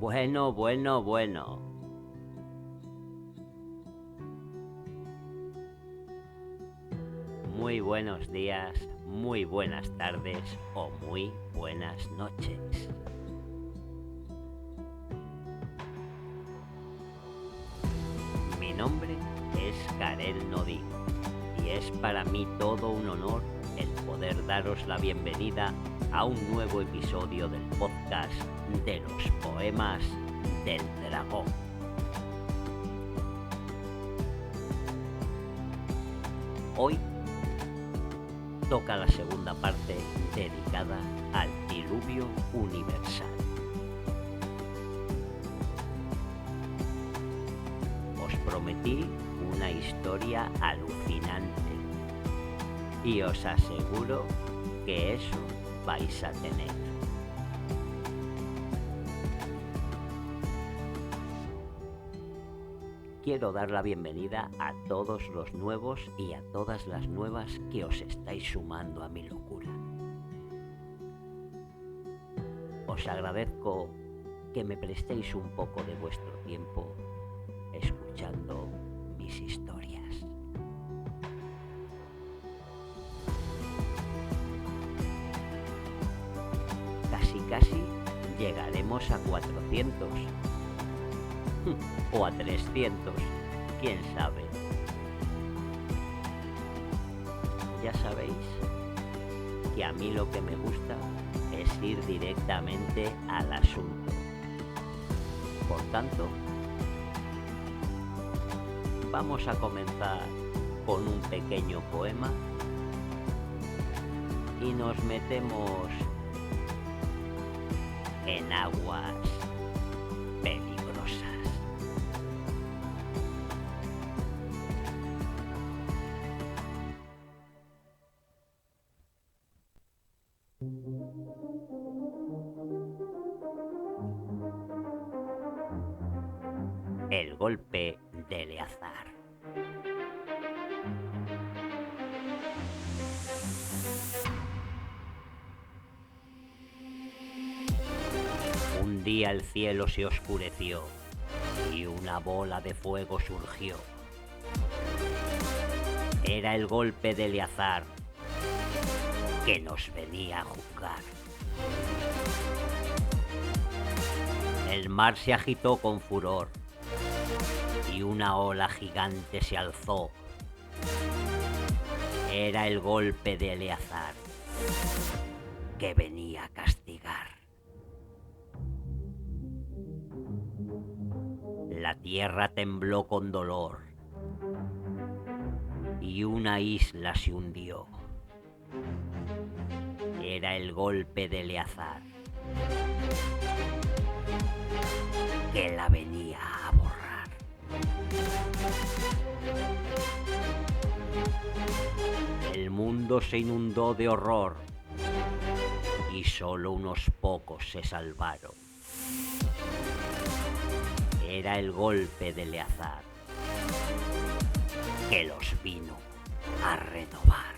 Bueno, bueno, bueno. Muy buenos días, muy buenas tardes o muy buenas noches. Mi nombre es Karel Nodí y es para mí todo un honor el poder daros la bienvenida a un nuevo episodio del podcast de los poemas del dragón. Hoy toca la segunda parte dedicada al diluvio universal. Os prometí una historia alucinante y os aseguro que eso vais a tener. Quiero dar la bienvenida a todos los nuevos y a todas las nuevas que os estáis sumando a mi locura. Os agradezco que me prestéis un poco de vuestro tiempo escuchando mis historias. Casi llegaremos a 400 o a 300, quién sabe. Ya sabéis que a mí lo que me gusta es ir directamente al asunto. Por tanto, vamos a comenzar con un pequeño poema y nos metemos en aguas peligrosas. El golpe de Eleazar. Un día el cielo se oscureció y una bola de fuego surgió. Era el golpe de Eleazar que nos venía a juzgar. El mar se agitó con furor y una ola gigante se alzó. Era el golpe de Eleazar que venía a castigar. La tierra tembló con dolor y una isla se hundió. Era el golpe de Eleazar que la venía a borrar. El mundo se inundó de horror y solo unos pocos se salvaron. Era el golpe de Eleazar que los vino a renovar.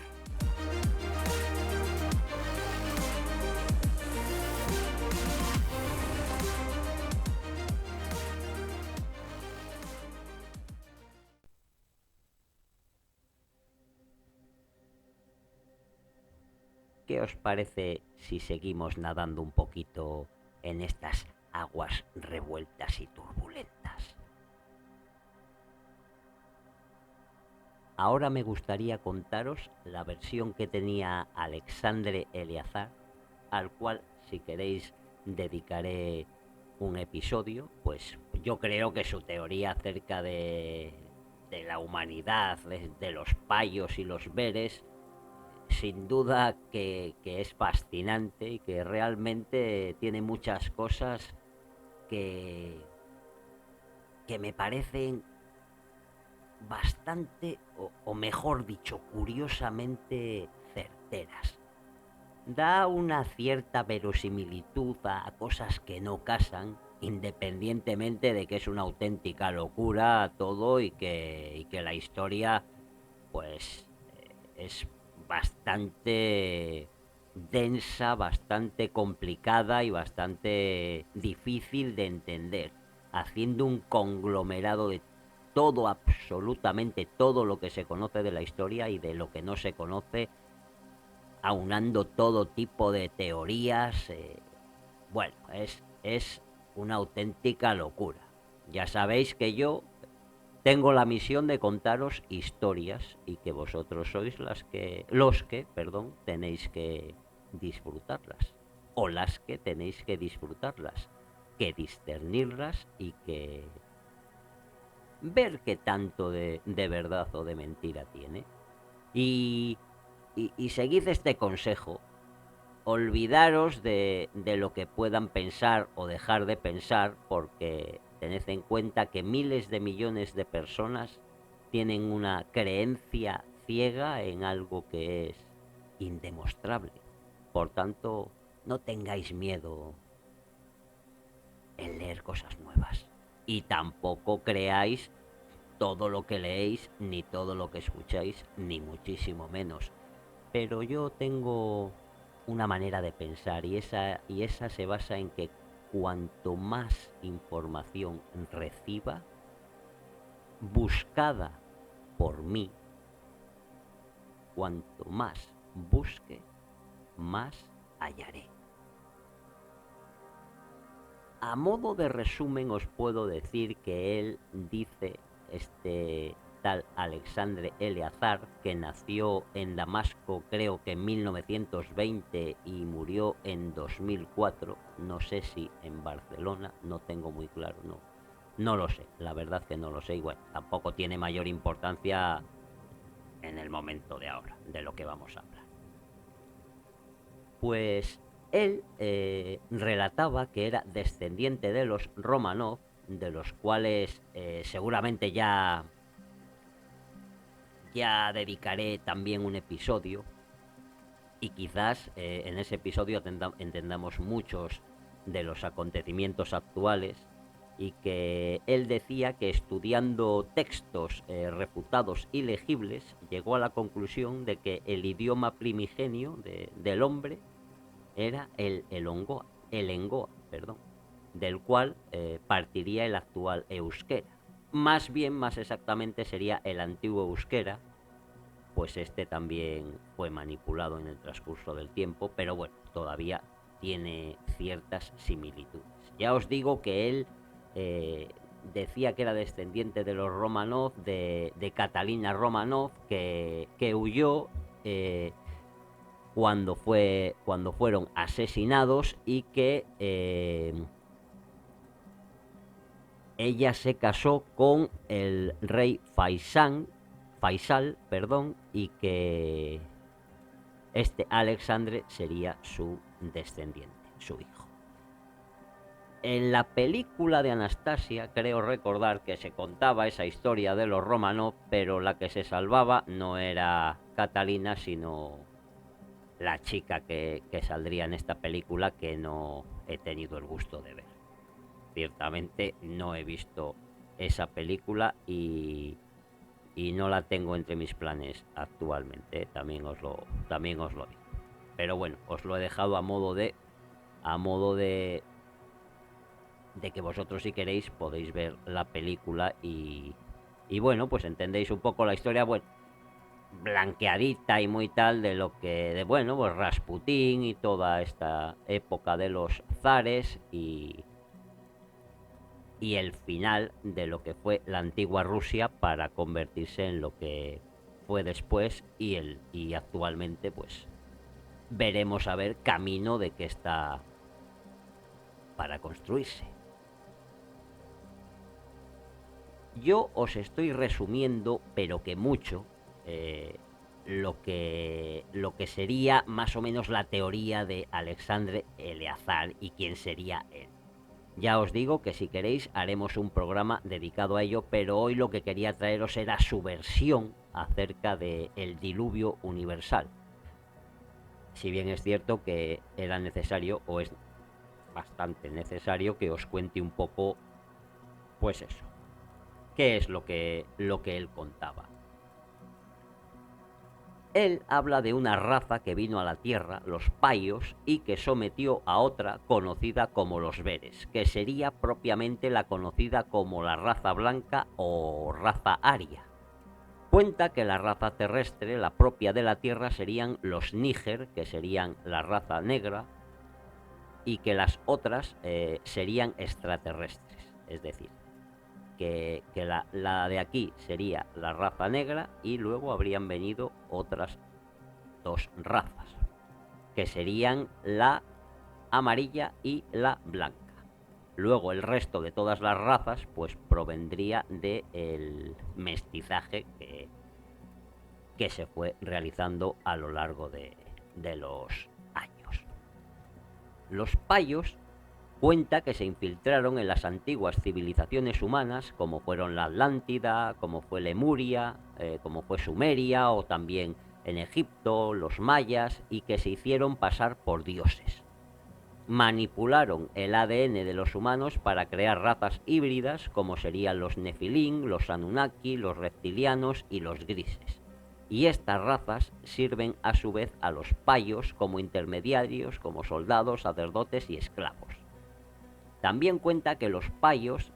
¿Qué os parece si seguimos nadando un poquito en estas aguas revueltas y turbulentas? Ahora me gustaría contaros la versión que tenía Alexandre Eleazar, al cual, si queréis, dedicaré un episodio. Pues yo creo que su teoría acerca de la humanidad, de los payos y los veres, sin duda que es fascinante y que realmente tiene muchas cosas que, que me parecen bastante, o mejor dicho, curiosamente certeras. Da una cierta verosimilitud a cosas que no casan, independientemente de que es una auténtica locura todo y que la historia pues es bastante densa, bastante complicada y bastante difícil de entender, haciendo un conglomerado de todo, absolutamente todo lo que se conoce de la historia y de lo que no se conoce, aunando todo tipo de teorías. Bueno, es una auténtica locura. Ya sabéis que yo tengo la misión de contaros historias y que vosotros sois los que tenéis que disfrutarlas. O las que tenéis que disfrutarlas. Que discernirlas y que ver qué tanto de verdad o de mentira tiene. Y, y seguid este consejo. Olvidaros de lo que puedan pensar o dejar de pensar, porque tened en cuenta que miles de millones de personas tienen una creencia ciega en algo que es indemostrable. Por tanto, no tengáis miedo en leer cosas nuevas. Y tampoco creáis todo lo que leéis, ni todo lo que escucháis, ni muchísimo menos. Pero yo tengo una manera de pensar y esa se basa en que cuanto más información reciba, buscada por mí, cuanto más busque, más hallaré. A modo de resumen os puedo decir que él dice, este tal Alexandre Eleazar, que nació en Damasco creo que en 1920 y murió en 2004, no sé si en Barcelona, no tengo muy claro, no lo sé, la verdad que no lo sé, y bueno, tampoco tiene mayor importancia en el momento de ahora, de lo que vamos a hablar. Pues él relataba que era descendiente de los Romanov, de los cuales seguramente ya dedicaré también un episodio, y quizás en ese episodio entendamos muchos de los acontecimientos actuales, y que él decía que estudiando textos refutados y legibles llegó a la conclusión de que el idioma primigenio del hombre era el Engoa, perdón, del cual partiría el actual euskera. Más bien, más exactamente, sería el antiguo euskera, pues este también fue manipulado en el transcurso del tiempo, pero bueno, todavía tiene ciertas similitudes. Ya os digo que él eh, decía que era descendiente de los Romanov, de Catalina Romanov, que huyó cuando fueron asesinados, y que ella se casó con el rey Faisal, perdón, y que este Alexandre sería su descendiente, su hijo. En la película de Anastasia creo recordar que se contaba esa historia de los Romanov, pero la que se salvaba no era Catalina, sino la chica que saldría en esta película, que no he tenido el gusto de ver. Ciertamente no he visto esa película y no la tengo entre mis planes actualmente, también os lo digo. Pero bueno, os lo he dejado a modo de que vosotros, si queréis, podéis ver la película y bueno, pues entendéis un poco la historia, bueno, blanqueadita y muy tal, de lo que, bueno, pues Rasputín y toda esta época de los zares y el final de lo que fue la antigua Rusia para convertirse en lo que fue después, y actualmente pues veremos a ver camino de que está para construirse. Yo os estoy resumiendo, pero que mucho, eh, lo que sería más o menos la teoría de Alexandre Eleazar y quién sería él. Ya os digo que si queréis haremos un programa dedicado a ello, pero hoy lo que quería traeros era su versión acerca del diluvio universal. Si bien es cierto que era necesario, o es bastante necesario, que os cuente un poco, pues eso, qué es lo que él contaba. Él habla de una raza que vino a la Tierra, los Paios, y que sometió a otra conocida como los Veres, que sería propiamente la conocida como la raza blanca o raza aria. Cuenta que la raza terrestre, la propia de la Tierra, serían los Níger, que serían la raza negra, y que las otras serían extraterrestres. Es decir, que la de aquí sería la raza negra y luego habrían venido otras dos razas, que serían la amarilla y la blanca. Luego el resto de todas las razas pues provendría del mestizaje que se fue realizando a lo largo de los años. Los payos cuenta que se infiltraron en las antiguas civilizaciones humanas, como fueron la Atlántida, como fue Lemuria, como fue Sumeria, o también en Egipto, los mayas, y que se hicieron pasar por dioses. Manipularon el ADN de los humanos para crear razas híbridas, como serían los Nefilín, los Anunnaki, los reptilianos y los grises. Y estas razas sirven a su vez a los payos como intermediarios, como soldados, sacerdotes y esclavos. También cuenta que los payos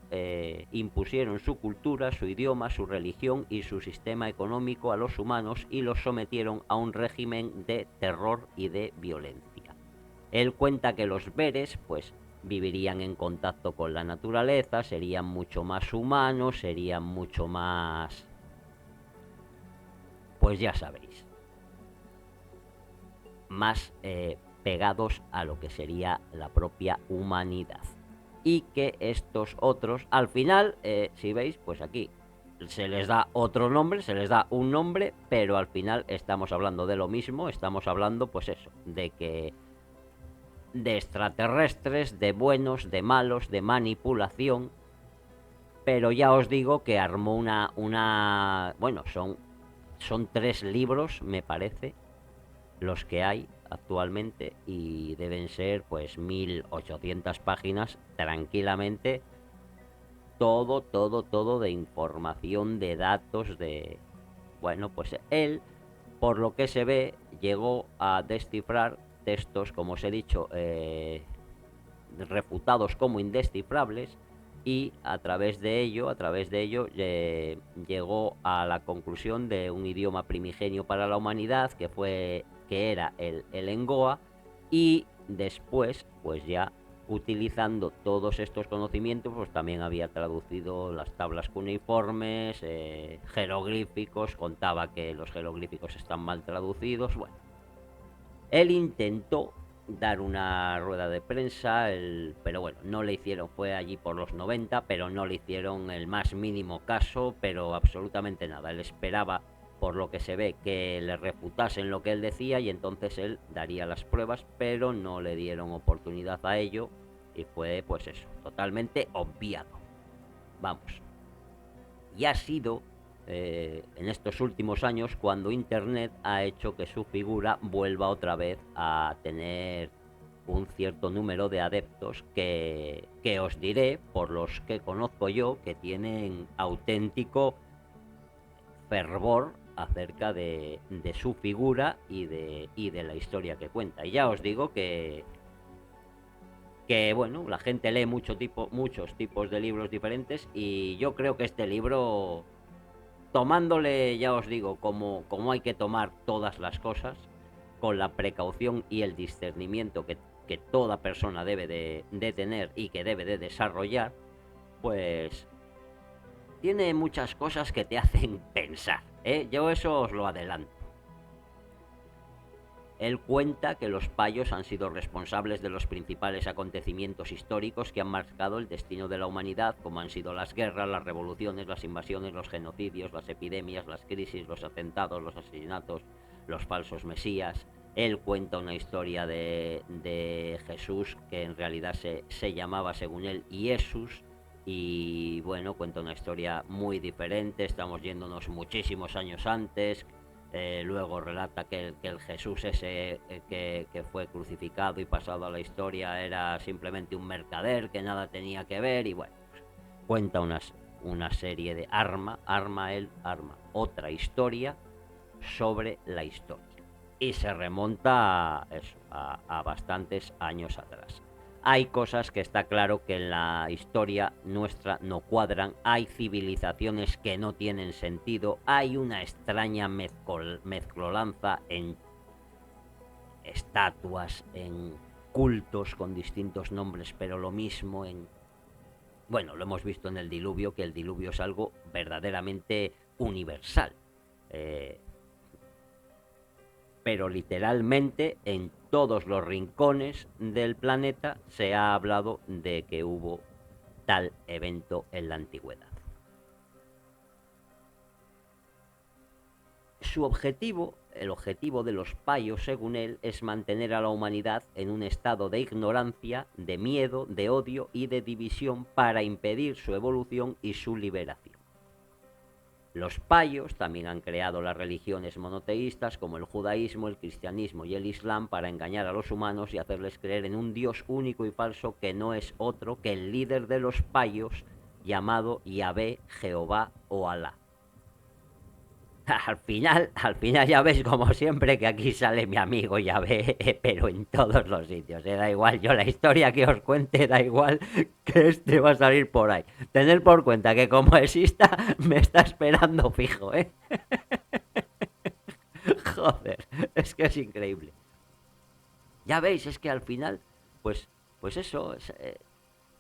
impusieron su cultura, su idioma, su religión y su sistema económico a los humanos y los sometieron a un régimen de terror y de violencia. Él cuenta que los Veres, pues, vivirían en contacto con la naturaleza, serían mucho más humanos, serían mucho más... pues ya sabéis, más pegados a lo que sería la propia humanidad. Y que estos otros, al final, si veis, pues aquí se les da otro nombre, se les da un nombre, pero al final estamos hablando de lo mismo, estamos hablando, pues eso, de extraterrestres, de buenos, de malos, de manipulación, pero ya os digo que armó bueno, son 3 libros, me parece, los que hay actualmente y deben ser pues 1800 páginas tranquilamente, todo de información, de datos, de... Bueno, pues él, por lo que se ve, llegó a descifrar textos, como os he dicho, refutados como indescifrables, y a través de ello llegó a la conclusión de un idioma primigenio para la humanidad que era el Engoa, y después pues ya utilizando todos estos conocimientos pues también había traducido las tablas cuneiformes, jeroglíficos, contaba que los jeroglíficos están mal traducidos. Bueno, él intentó dar una rueda de prensa, pero bueno, no le hicieron, fue allí por los 90, pero no le hicieron el más mínimo caso, pero absolutamente nada. Él esperaba, por lo que se ve, que le refutasen lo que él decía y entonces él daría las pruebas, pero no le dieron oportunidad a ello y fue, pues eso, totalmente obviado. Vamos. Y ha sido en estos últimos años cuando Internet ha hecho que su figura vuelva otra vez a tener un cierto número de adeptos que os diré, por los que conozco yo, que tienen auténtico fervor acerca de su figura y de la historia que cuenta. Y ya os digo que bueno, la gente lee muchos tipos de libros diferentes y yo creo que este libro, tomándole, ya os digo, como hay que tomar todas las cosas, con la precaución y el discernimiento que toda persona debe de tener y que debe de desarrollar, pues tiene muchas cosas que te hacen pensar, ¿eh? Yo eso os lo adelanto. Él cuenta que los payos han sido responsables de los principales acontecimientos históricos que han marcado el destino de la humanidad, como han sido las guerras, las revoluciones, las invasiones, los genocidios, las epidemias, las crisis, los atentados, los asesinatos, los falsos mesías. Él cuenta una historia de Jesús que en realidad se llamaba, según él, Jesús. Y bueno, cuenta una historia muy diferente, estamos yéndonos muchísimos años antes. Luego relata que el Jesús ese que fue crucificado y pasado a la historia era simplemente un mercader que nada tenía que ver. Y bueno, pues, cuenta una serie de arma otra historia sobre la historia. Y se remonta a, eso, a bastantes años atrás. Hay cosas que está claro que en la historia nuestra no cuadran, hay civilizaciones que no tienen sentido, hay una extraña mezcolanza en estatuas, en cultos con distintos nombres, pero lo mismo en... Bueno, lo hemos visto en el diluvio, que el diluvio es algo verdaderamente universal. Eh, pero literalmente en todos los rincones del planeta se ha hablado de que hubo tal evento en la antigüedad. Su objetivo, el objetivo de los payos, según él, es mantener a la humanidad en un estado de ignorancia, de miedo, de odio y de división para impedir su evolución y su liberación. Los payos también han creado las religiones monoteístas como el judaísmo, el cristianismo y el islam para engañar a los humanos y hacerles creer en un Dios único y falso que no es otro que el líder de los payos llamado Yahvé, Jehová o Alá. Al final ya ves como siempre que aquí sale mi amigo Yahvé, pero en todos los sitios, da igual, yo la historia que os cuente, da igual que este va a salir por ahí. Tened por cuenta que como exista, me está esperando fijo, ¿eh? Joder, es que es increíble. Ya veis, es que al final, pues, pues eso,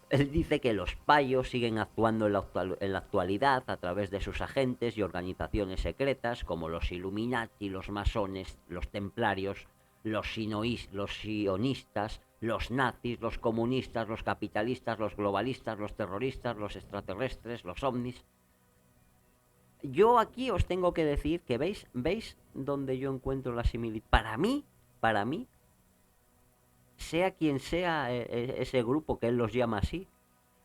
él dice que los payos siguen actuando en la actualidad a través de sus agentes y organizaciones secretas como los Illuminati, los masones, los templarios, los sionistas, los nazis, los comunistas, los capitalistas, los globalistas, los terroristas, los extraterrestres, los ovnis. Yo aquí os tengo que decir que veis donde yo encuentro la similitud. Para mí, sea quien sea ese grupo que él los llama así,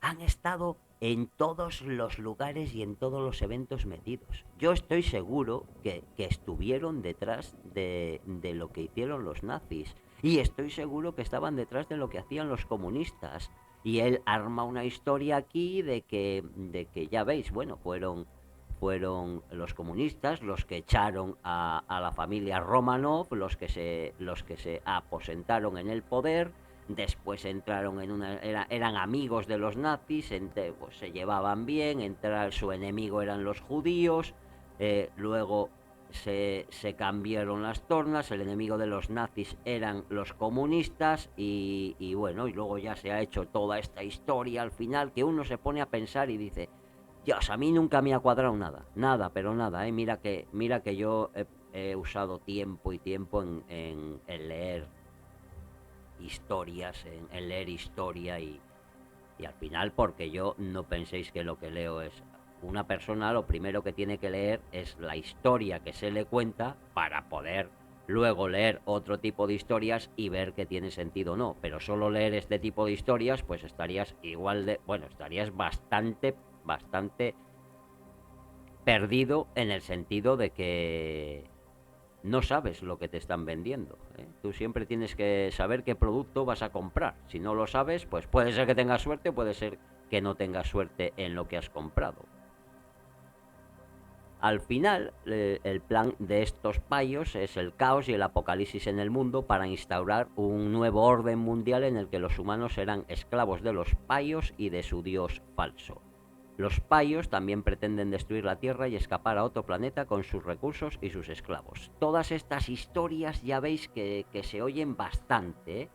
han estado en todos los lugares y en todos los eventos metidos. Yo estoy seguro que estuvieron detrás de lo que hicieron los nazis. Y estoy seguro que estaban detrás de lo que hacían los comunistas. Y él arma una historia aquí de que ya veis, bueno, fueron los comunistas los que echaron a la familia Romanov, los que se aposentaron en el poder, después entraron en eran amigos de los nazis, pues se llevaban bien, su enemigo eran los judíos, luego se cambiaron las tornas, el enemigo de los nazis eran los comunistas y bueno, y luego ya se ha hecho toda esta historia al final que uno se pone a pensar y dice, Dios, a mí nunca me ha cuadrado nada, nada, pero nada, mira que yo he usado tiempo y tiempo en leer historias, en leer historia y al final porque yo no penséis que lo que leo es una persona, lo primero que tiene que leer es la historia que se le cuenta para poder luego leer otro tipo de historias y ver que tiene sentido o no, pero solo leer este tipo de historias pues estarías igual de, bueno, estarías bastante perdido en el sentido de que no sabes lo que te están vendiendo, ¿eh? Tú siempre tienes que saber qué producto vas a comprar. Si no lo sabes, pues puede ser que tengas suerte, puede ser que no tengas suerte en lo que has comprado. Al final, el plan de estos payos es el caos y el apocalipsis en el mundo para instaurar un nuevo orden mundial en el que los humanos serán esclavos de los payos y de su dios falso. Los payos también pretenden destruir la Tierra y escapar a otro planeta con sus recursos y sus esclavos. Todas estas historias ya veis que se oyen bastante, ¿eh?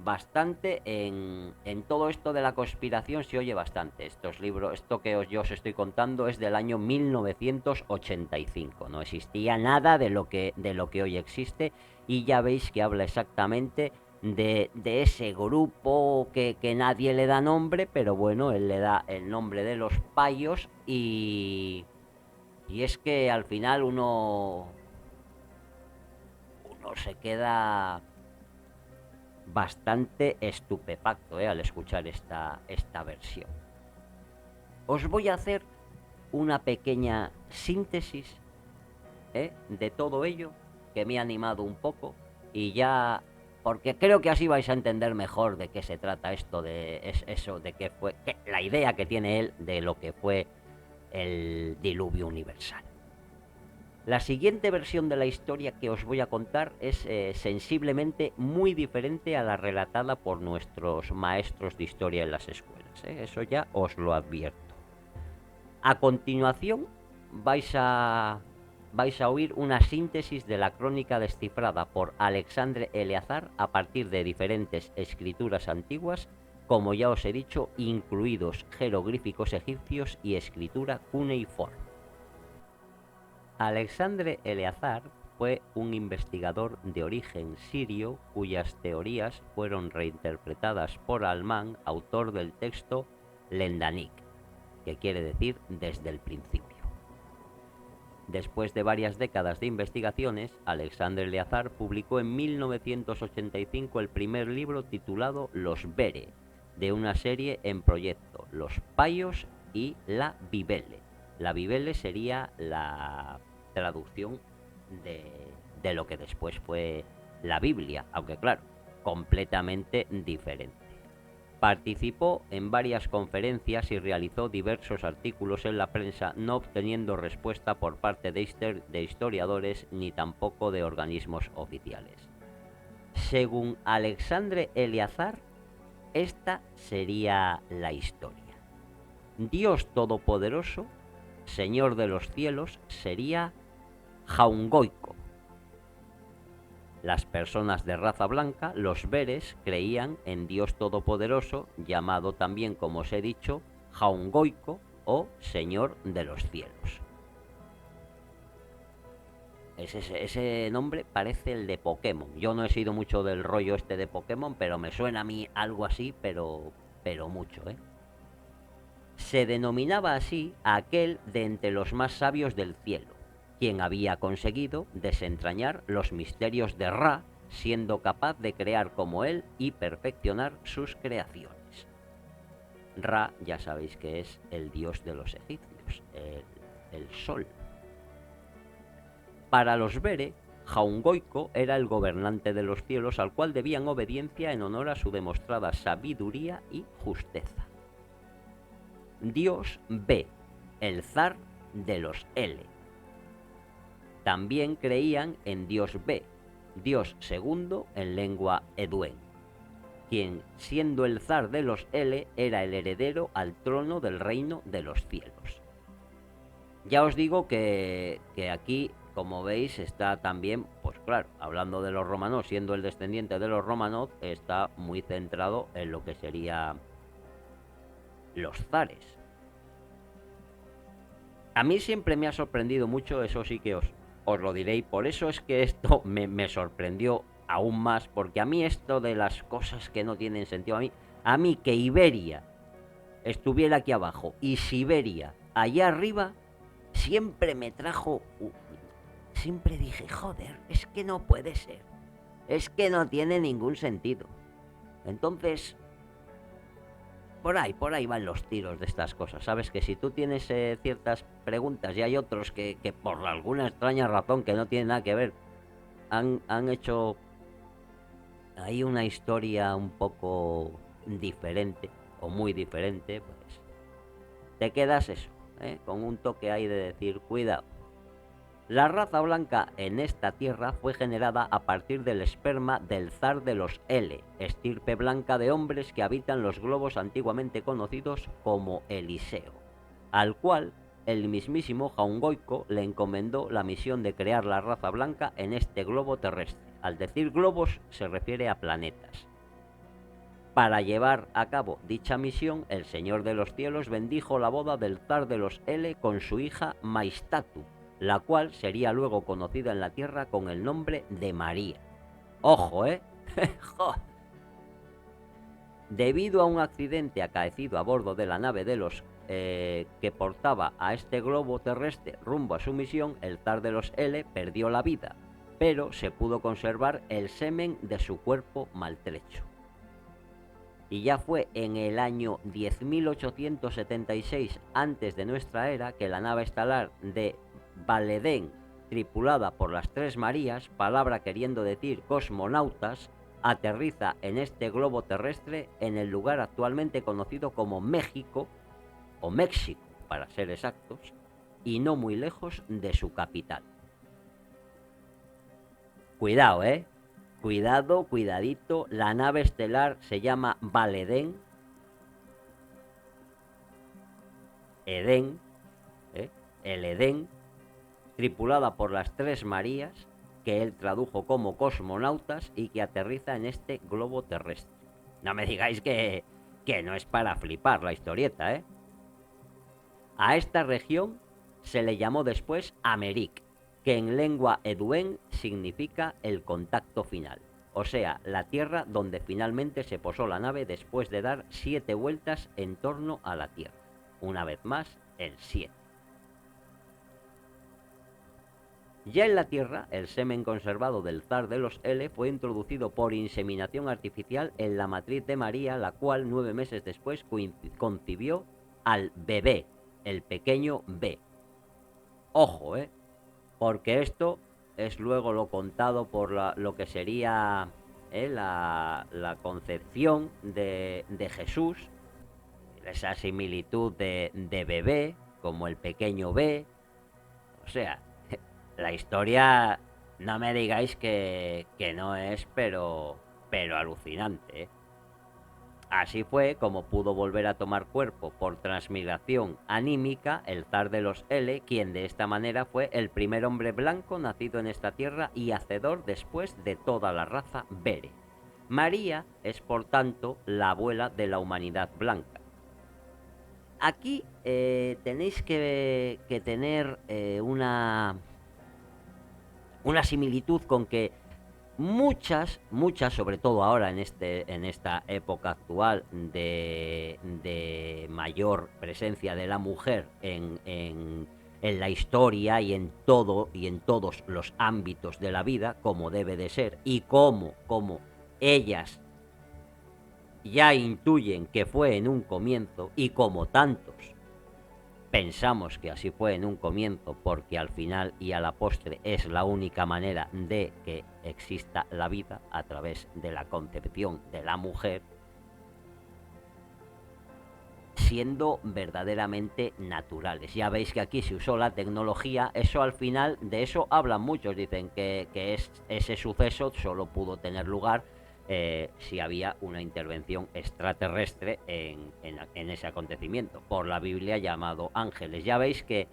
Bastante en todo esto de la conspiración se oye bastante. Estos libros, esto que yo os estoy contando es del año 1985. No existía nada de lo que hoy existe y ya veis que habla exactamente de ese grupo que nadie le da nombre, pero bueno, él le da el nombre de los payos y es que al final uno se queda bastante estupefacto al escuchar esta versión. Os voy a hacer una pequeña síntesis de todo ello que me ha animado un poco y ya porque creo que así vais a entender mejor de qué se trata esto de eso de qué fue la idea que tiene él de lo que fue el diluvio universal. La siguiente versión de la historia que os voy a contar es sensiblemente muy diferente a la relatada por nuestros maestros de historia en las escuelas, ¿eh? Eso ya os lo advierto. A continuación vais a, vais a oír una síntesis de la crónica descifrada por Alexandre Eleazar a partir de diferentes escrituras antiguas, como ya os he dicho, incluidos jeroglíficos egipcios y escritura cuneiforme. Alexandre Eleazar fue un investigador de origen sirio cuyas teorías fueron reinterpretadas por Almán, autor del texto Lendanik, que quiere decir desde el principio. Después de varias décadas de investigaciones, Alexandre Eleazar publicó en 1985 el primer libro titulado Los Bere, de una serie en proyecto, Los Paios y la Bibele. La Bibele sería la traducción de lo que después fue la Biblia, aunque claro, completamente diferente. Participó en varias conferencias y realizó diversos artículos en la prensa, no obteniendo respuesta por parte de historiadores ni tampoco de organismos oficiales. Según Alexandre Eleazar, esta sería la historia. Dios Todopoderoso, Señor de los cielos, sería Jaungoico. Las personas de raza blanca, los Beres, creían en Dios Todopoderoso, llamado también, como os he dicho, Jaungoico o Señor de los cielos. Ese nombre parece el de Pokémon. Yo no he sido mucho del rollo este de Pokémon, pero me suena a mí algo así, pero mucho, ¿eh? Se denominaba así a aquel de entre los más sabios del cielo, quien había conseguido desentrañar los misterios de Ra, siendo capaz de crear como él y perfeccionar sus creaciones. Ra, ya sabéis que es el dios de los egipcios, el sol. Para los Bere, Jaungoico era el gobernante de los cielos al cual debían obediencia en honor a su demostrada sabiduría y justeza. Dios Be, el zar de los Ele. También creían en Dios Be, Dios segundo en lengua eduen, quien, siendo el zar de los Ele, era el heredero al trono del reino de los cielos. Ya os digo que aquí, como veis, está también, pues claro, hablando de los romanos, siendo el descendiente de los romanos, está muy centrado en lo que sería los zares. A mí siempre me ha sorprendido mucho, eso sí que os lo diré, y por eso es que esto me sorprendió aún más, porque a mí esto de las cosas que no tienen sentido, a mí que Iberia estuviera aquí abajo y Siberia allá arriba, siempre me trajo, siempre dije, joder, es que no puede ser, es que no tiene ningún sentido. Entonces, por ahí van los tiros de estas cosas. Sabes que si tú tienes ciertas preguntas y hay otros que por alguna extraña razón que no tiene nada que ver, han hecho ahí una historia un poco diferente o muy diferente, pues te quedas eso, con un toque ahí de decir, cuidado. La raza blanca en esta tierra fue generada a partir del esperma del zar de los Ele, estirpe blanca de hombres que habitan los globos antiguamente conocidos como Eliseo, al cual el mismísimo Jaungoico le encomendó la misión de crear la raza blanca en este globo terrestre. Al decir globos se refiere a planetas. Para llevar a cabo dicha misión, el Señor de los Cielos bendijo la boda del zar de los Ele con su hija Maistatu, la cual sería luego conocida en la tierra con el nombre de María. ¡Ojo, Debido a un accidente acaecido a bordo de la nave de los que portaba a este globo terrestre rumbo a su misión, el zar de los Ele perdió la vida, pero se pudo conservar el semen de su cuerpo maltrecho. Y ya fue en el año 10.876 antes de nuestra era que la nave estelar de Valedén, tripulada por las Tres Marías, palabra queriendo decir cosmonautas, aterriza en este globo terrestre en el lugar actualmente conocido como México, o México para ser exactos, y no muy lejos de su capital. Cuidado, ¿eh? Cuidado, cuidadito. La nave estelar se llama Valedén. Edén, ¿eh? El Edén, tripulada por las tres Marías, que él tradujo como cosmonautas y que aterriza en este globo terrestre. No me digáis que no es para flipar la historieta, ¿eh? A esta región se le llamó después Améric, que en lengua eduen significa el contacto final. O sea, la tierra donde finalmente se posó la nave después de dar 7 vueltas en torno a la Tierra. Una vez más, el 7. Ya en la Tierra, el semen conservado del zar de los L fue introducido por inseminación artificial en la matriz de María, la cual 9 meses después concibió al bebé, el pequeño B. Ojo, porque esto es luego lo contado por lo que sería la concepción de Jesús, esa similitud de bebé, como el pequeño B. O sea, la historia, no me digáis que no es, pero alucinante, ¿eh? Así fue como pudo volver a tomar cuerpo por transmigración anímica el zar de los L, quien de esta manera fue el primer hombre blanco nacido en esta tierra y hacedor después de toda la raza Bere. María es por tanto la abuela de la humanidad blanca. Aquí tenéis que tener una similitud con que muchas, sobre todo ahora en esta época actual de mayor presencia de la mujer en la historia y en todo y en todos los ámbitos de la vida, como debe de ser, y como ellas ya intuyen que fue en un comienzo, y como tantos pensamos que así fue en un comienzo, porque al final y a la postre es la única manera de que exista la vida, a través de la concepción de la mujer, siendo verdaderamente naturales. Ya veis que aquí se usó la tecnología, eso al final, de eso hablan muchos, dicen que ese suceso solo pudo tener lugar si había una intervención extraterrestre en ese acontecimiento, por la Biblia llamado ángeles. Ya veis que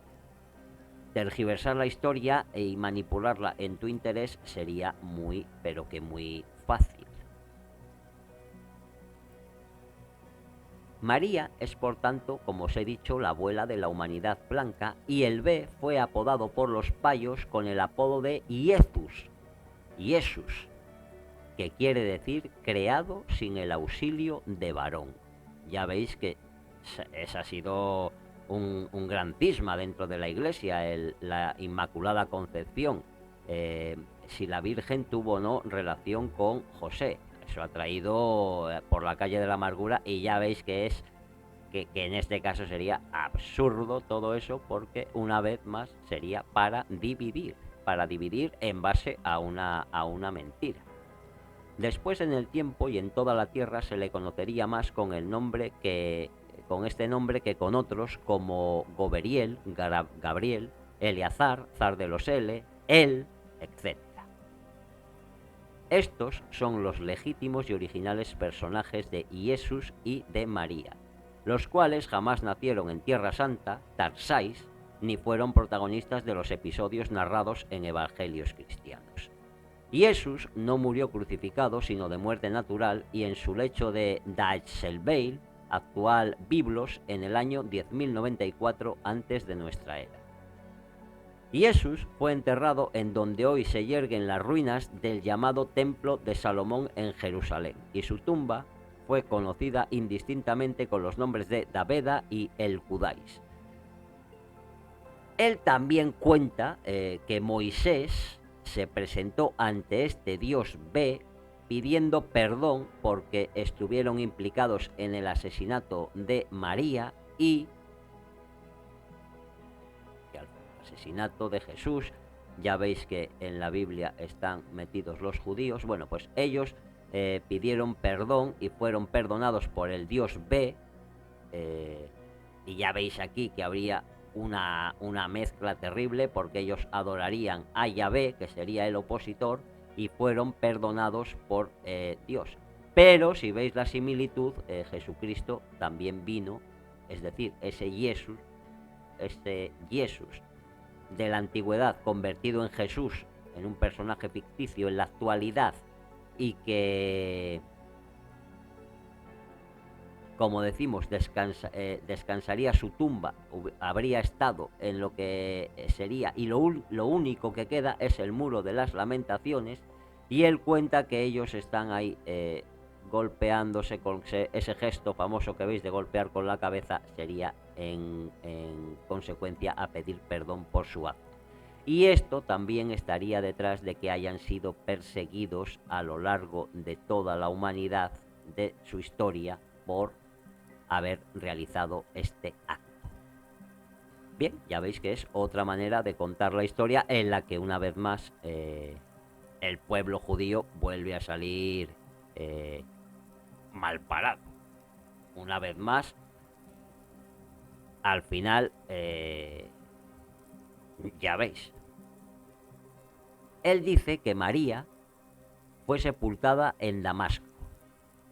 tergiversar la historia y manipularla en tu interés sería muy, pero que muy fácil. María es por tanto, como os he dicho, la abuela de la humanidad blanca, y el B fue apodado por los payos con el apodo de Jesús, que quiere decir creado sin el auxilio de varón. Ya veis que ese ha sido un gran cisma dentro de la Iglesia, la Inmaculada Concepción, si la Virgen tuvo o no relación con José. Eso ha traído por la calle de la amargura, y ya veis que en este caso sería absurdo todo eso, porque una vez más sería para dividir en base a una mentira. Después, en el tiempo y en toda la tierra, se le conocería más con este nombre que con otros como Goberiel, Gabriel, Eleazar, zar de los L, El, etc. Estos son los legítimos y originales personajes de Jesús y de María, los cuales jamás nacieron en Tierra Santa, Tarsáis, ni fueron protagonistas de los episodios narrados en evangelios cristianos. Jesús no murió crucificado, sino de muerte natural, y en su lecho de Dajselbeil, actual Biblos, en el año 10.094 antes de nuestra era. Jesús fue enterrado en donde hoy se yerguen las ruinas del llamado Templo de Salomón en Jerusalén, y su tumba fue conocida indistintamente con los nombres de Daveda y El Judais. Él también cuenta que Moisés se presentó ante este dios B pidiendo perdón porque estuvieron implicados en el asesinato de María y al asesinato de Jesús. Ya veis que en la Biblia están metidos los judíos. Bueno, pues ellos pidieron perdón y fueron perdonados por el dios B, y ya veis aquí que habría una mezcla terrible, porque ellos adorarían a Yahvé, que sería el opositor, y fueron perdonados por Dios. Pero si veis la similitud, Jesucristo también vino, es decir, ese Jesús de la antigüedad convertido en Jesús, en un personaje ficticio en la actualidad, y que, como decimos, descansaría su tumba, habría estado en lo que sería, y lo único que queda es el muro de las lamentaciones, y él cuenta que ellos están ahí golpeándose con ese gesto famoso que veis de golpear con la cabeza, sería en consecuencia a pedir perdón por su acto. Y esto también estaría detrás de que hayan sido perseguidos a lo largo de toda la humanidad, de su historia, por haber realizado este acto. Bien, ya veis que es otra manera de contar la historia en la que una vez más el pueblo judío vuelve a salir mal parado. Una vez más, al final, ya veis. Él dice que María fue sepultada en Damasco,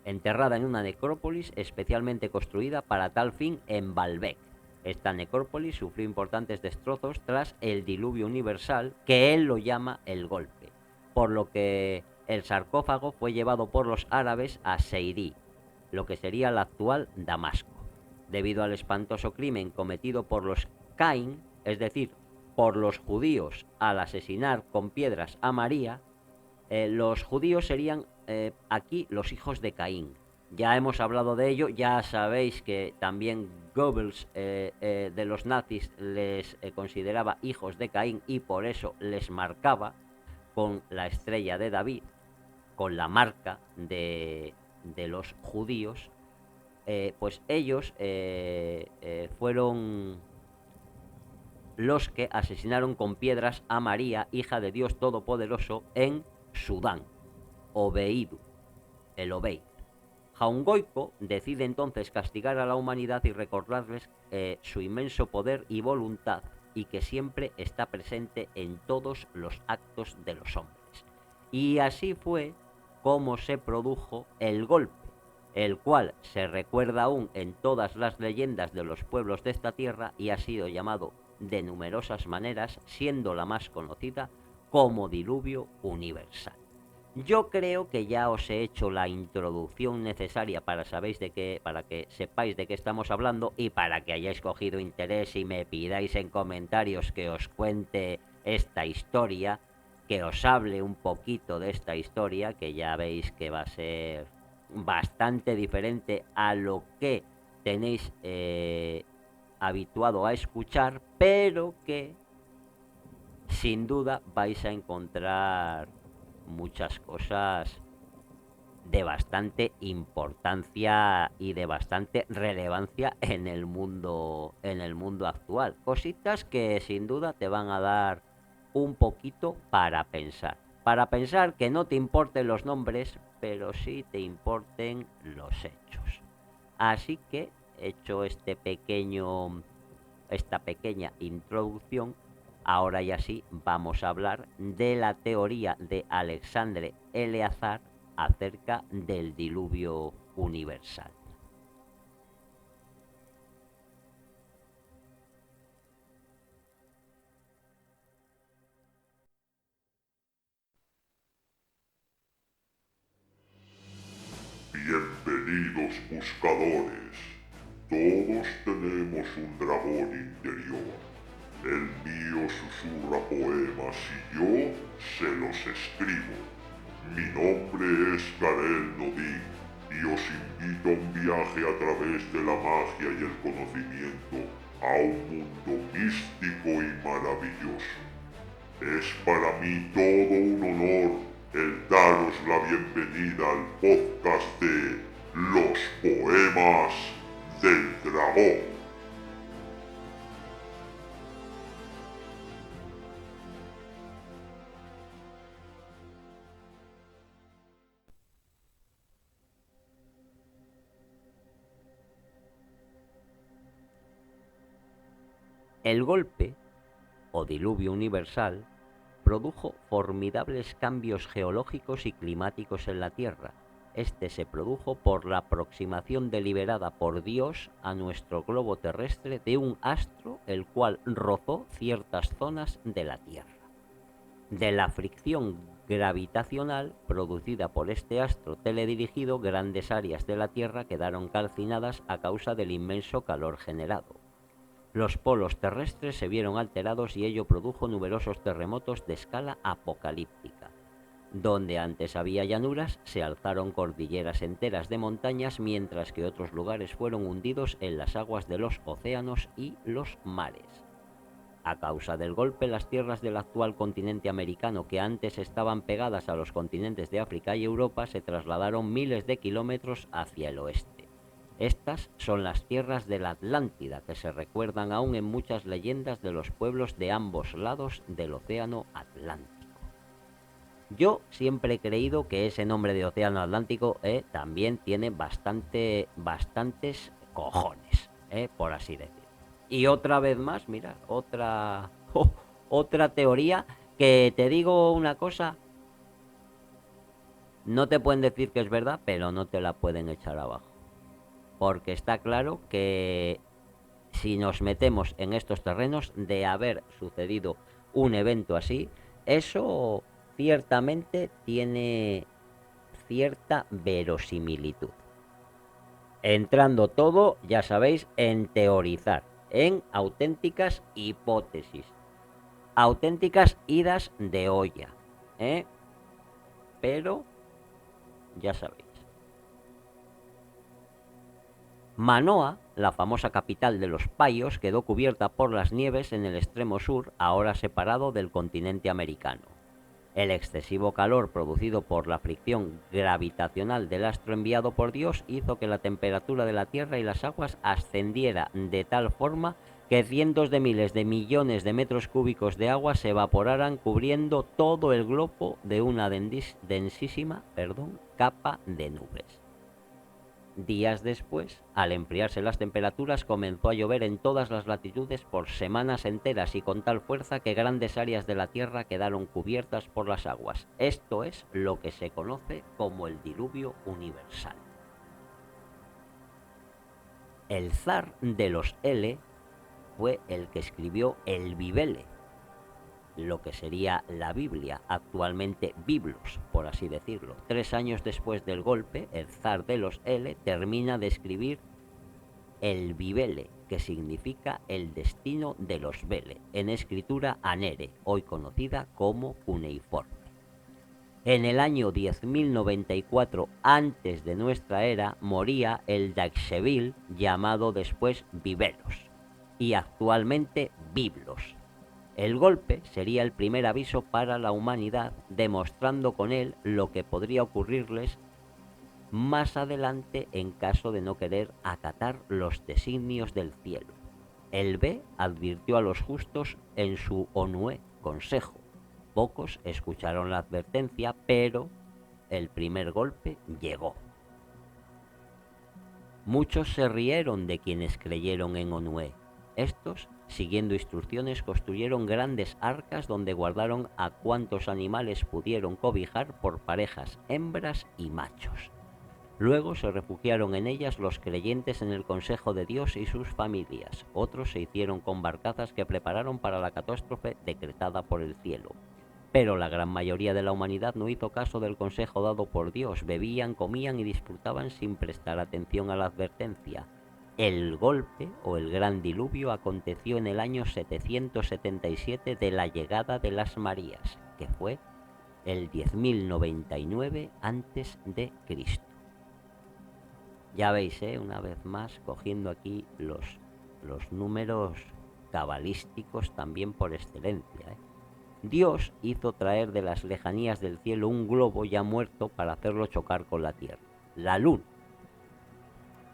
enterrada en una necrópolis especialmente construida para tal fin en Baalbek. Esta necrópolis sufrió importantes destrozos tras el diluvio universal, que él lo llama el golpe, por lo que el sarcófago fue llevado por los árabes a Seirí, lo que sería la actual Damasco. Debido al espantoso crimen cometido por los Caín, es decir, por los judíos al asesinar con piedras a María, los judíos serían aquí los hijos de Caín. Ya hemos hablado de ello, ya sabéis que también Goebbels de los nazis les consideraba hijos de Caín y por eso les marcaba con la estrella de David, con la marca de los judíos. Pues ellos fueron los que asesinaron con piedras a María, hija de Dios Todopoderoso, en Sudán, Obeidu, el Obeid. Jaungoiko decide entonces castigar a la humanidad y recordarles su inmenso poder y voluntad, y que siempre está presente en todos los actos de los hombres. Y así fue como se produjo el golpe, el cual se recuerda aún en todas las leyendas de los pueblos de esta tierra y ha sido llamado de numerosas maneras, siendo la más conocida como diluvio universal. Yo creo que ya os he hecho la introducción necesaria para que sepáis de qué estamos hablando y para que hayáis cogido interés y me pidáis en comentarios que os cuente esta historia, que os hable un poquito de esta historia, que ya veis que va a ser bastante diferente a lo que tenéis habituado a escuchar, pero que sin duda vais a encontrar muchas cosas de bastante importancia y de bastante relevancia en el mundo actual. Cositas que sin duda te van a dar un poquito para pensar. Para pensar que no te importen los nombres, pero sí te importen los hechos. Así que, hecho esta pequeña introducción, ahora ya sí vamos a hablar de la teoría de Alexandre Eleazar acerca del diluvio universal. Bienvenidos buscadores. Todos tenemos un dragón interior. El mío susurra poemas y yo se los escribo. Mi nombre es Karel Nodin y os invito a un viaje a través de la magia y el conocimiento a un mundo místico y maravilloso. Es para mí todo un honor el daros la bienvenida al podcast de Los Poemas del Dragón. El golpe, o diluvio universal, produjo formidables cambios geológicos y climáticos en la Tierra. Este se produjo por la aproximación deliberada por Dios a nuestro globo terrestre de un astro el cual rozó ciertas zonas de la Tierra. De la fricción gravitacional producida por este astro teledirigido, grandes áreas de la Tierra quedaron calcinadas a causa del inmenso calor generado. Los polos terrestres se vieron alterados y ello produjo numerosos terremotos de escala apocalíptica. Donde antes había llanuras, se alzaron cordilleras enteras de montañas, mientras que otros lugares fueron hundidos en las aguas de los océanos y los mares. A causa del golpe, las tierras del actual continente americano, que antes estaban pegadas a los continentes de África y Europa, se trasladaron miles de kilómetros hacia el oeste. Estas son las tierras de la Atlántida, que se recuerdan aún en muchas leyendas de los pueblos de ambos lados del océano Atlántico. Yo siempre he creído que ese nombre de océano Atlántico también tiene bastantes cojones, por así decirlo. Y otra vez más, mira, otra teoría que te digo una cosa, no te pueden decir que es verdad, pero no te la pueden echar abajo. Porque está claro que si nos metemos en estos terrenos, de haber sucedido un evento así, eso ciertamente tiene cierta verosimilitud. Entrando todo, ya sabéis, en teorizar, en auténticas hipótesis, auténticas idas de olla, pero ya sabéis. Manoa, la famosa capital de los Payos, quedó cubierta por las nieves en el extremo sur, ahora separado del continente americano. El excesivo calor producido por la fricción gravitacional del astro enviado por Dios hizo que la temperatura de la Tierra y las aguas ascendiera de tal forma que cientos de miles de millones de metros cúbicos de agua se evaporaran, cubriendo todo el globo de una densísima capa de nubes. Días después, al enfriarse las temperaturas, comenzó a llover en todas las latitudes por semanas enteras y con tal fuerza que grandes áreas de la Tierra quedaron cubiertas por las aguas. Esto es lo que se conoce como el diluvio universal. El zar de los L fue el que escribió el Bibele, lo que sería la Biblia, actualmente Biblos, por así decirlo. 3 años después del golpe, el zar de los L termina de escribir el Bibele, que significa el destino de los Vele, en escritura anere, hoy conocida como cuneiforme. En el año 10.094 antes de nuestra era moría el Daxevil, llamado después Bibelos, y actualmente Biblos. El golpe sería el primer aviso para la humanidad, demostrando con él lo que podría ocurrirles más adelante en caso de no querer acatar los designios del cielo. El B advirtió a los justos en su Onué, consejo. Pocos escucharon la advertencia, pero el primer golpe llegó. Muchos se rieron de quienes creyeron en Onué. Estos, siguiendo instrucciones, construyeron grandes arcas donde guardaron a cuantos animales pudieron cobijar por parejas, hembras y machos. Luego se refugiaron en ellas los creyentes en el consejo de Dios y sus familias. Otros se hicieron con barcazas que prepararon para la catástrofe decretada por el cielo. Pero la gran mayoría de la humanidad no hizo caso del consejo dado por Dios. Bebían, comían y disfrutaban sin prestar atención a la advertencia. El golpe o el gran diluvio aconteció en el año 777 de la llegada de las Marías, que fue el 10.099 antes de Cristo. Ya veis, una vez más, cogiendo aquí los números cabalísticos también por excelencia. Dios hizo traer de las lejanías del cielo un globo ya muerto para hacerlo chocar con la tierra. La luna.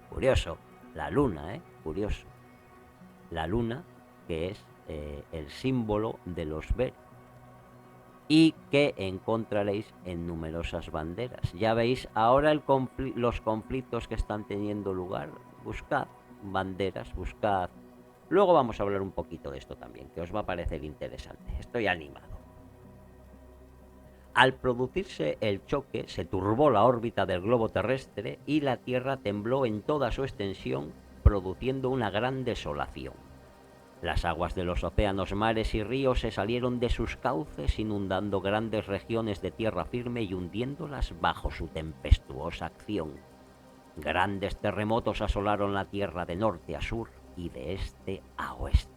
Curioso. La luna, curioso. La luna, que es el símbolo de los Ver, y que encontraréis en numerosas banderas. Ya veis ahora los conflictos que están teniendo lugar. Buscad banderas, buscad. Luego vamos a hablar un poquito de esto también, que os va a parecer interesante. Estoy animado. Al producirse el choque, se turbó la órbita del globo terrestre y la Tierra tembló en toda su extensión, produciendo una gran desolación. Las aguas de los océanos, mares y ríos se salieron de sus cauces, inundando grandes regiones de tierra firme y hundiéndolas bajo su tempestuosa acción. Grandes terremotos asolaron la Tierra de norte a sur y de este a oeste.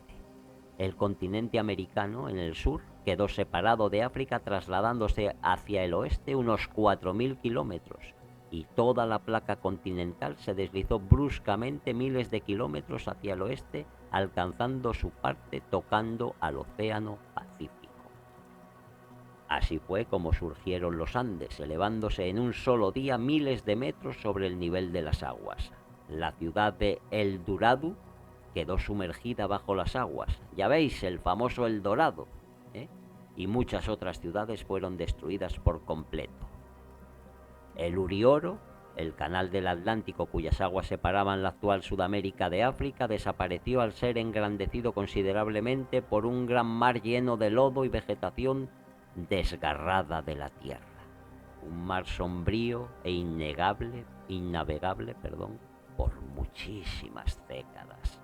El continente americano, en el sur, quedó separado de África, trasladándose hacia el oeste unos 4.000 kilómetros, y toda la placa continental se deslizó bruscamente miles de kilómetros hacia el oeste, alcanzando su parte tocando al Océano Pacífico. Así fue como surgieron los Andes, elevándose en un solo día miles de metros sobre el nivel de las aguas. La ciudad de El Dorado quedó sumergida bajo las aguas. Ya veis, el famoso El Dorado, ¿eh? Y muchas otras ciudades fueron destruidas por completo. El Urioro, el canal del Atlántico cuyas aguas separaban la actual Sudamérica de África, desapareció al ser engrandecido considerablemente por un gran mar lleno de lodo y vegetación desgarrada de la tierra. Un mar sombrío e innavegable, por muchísimas décadas.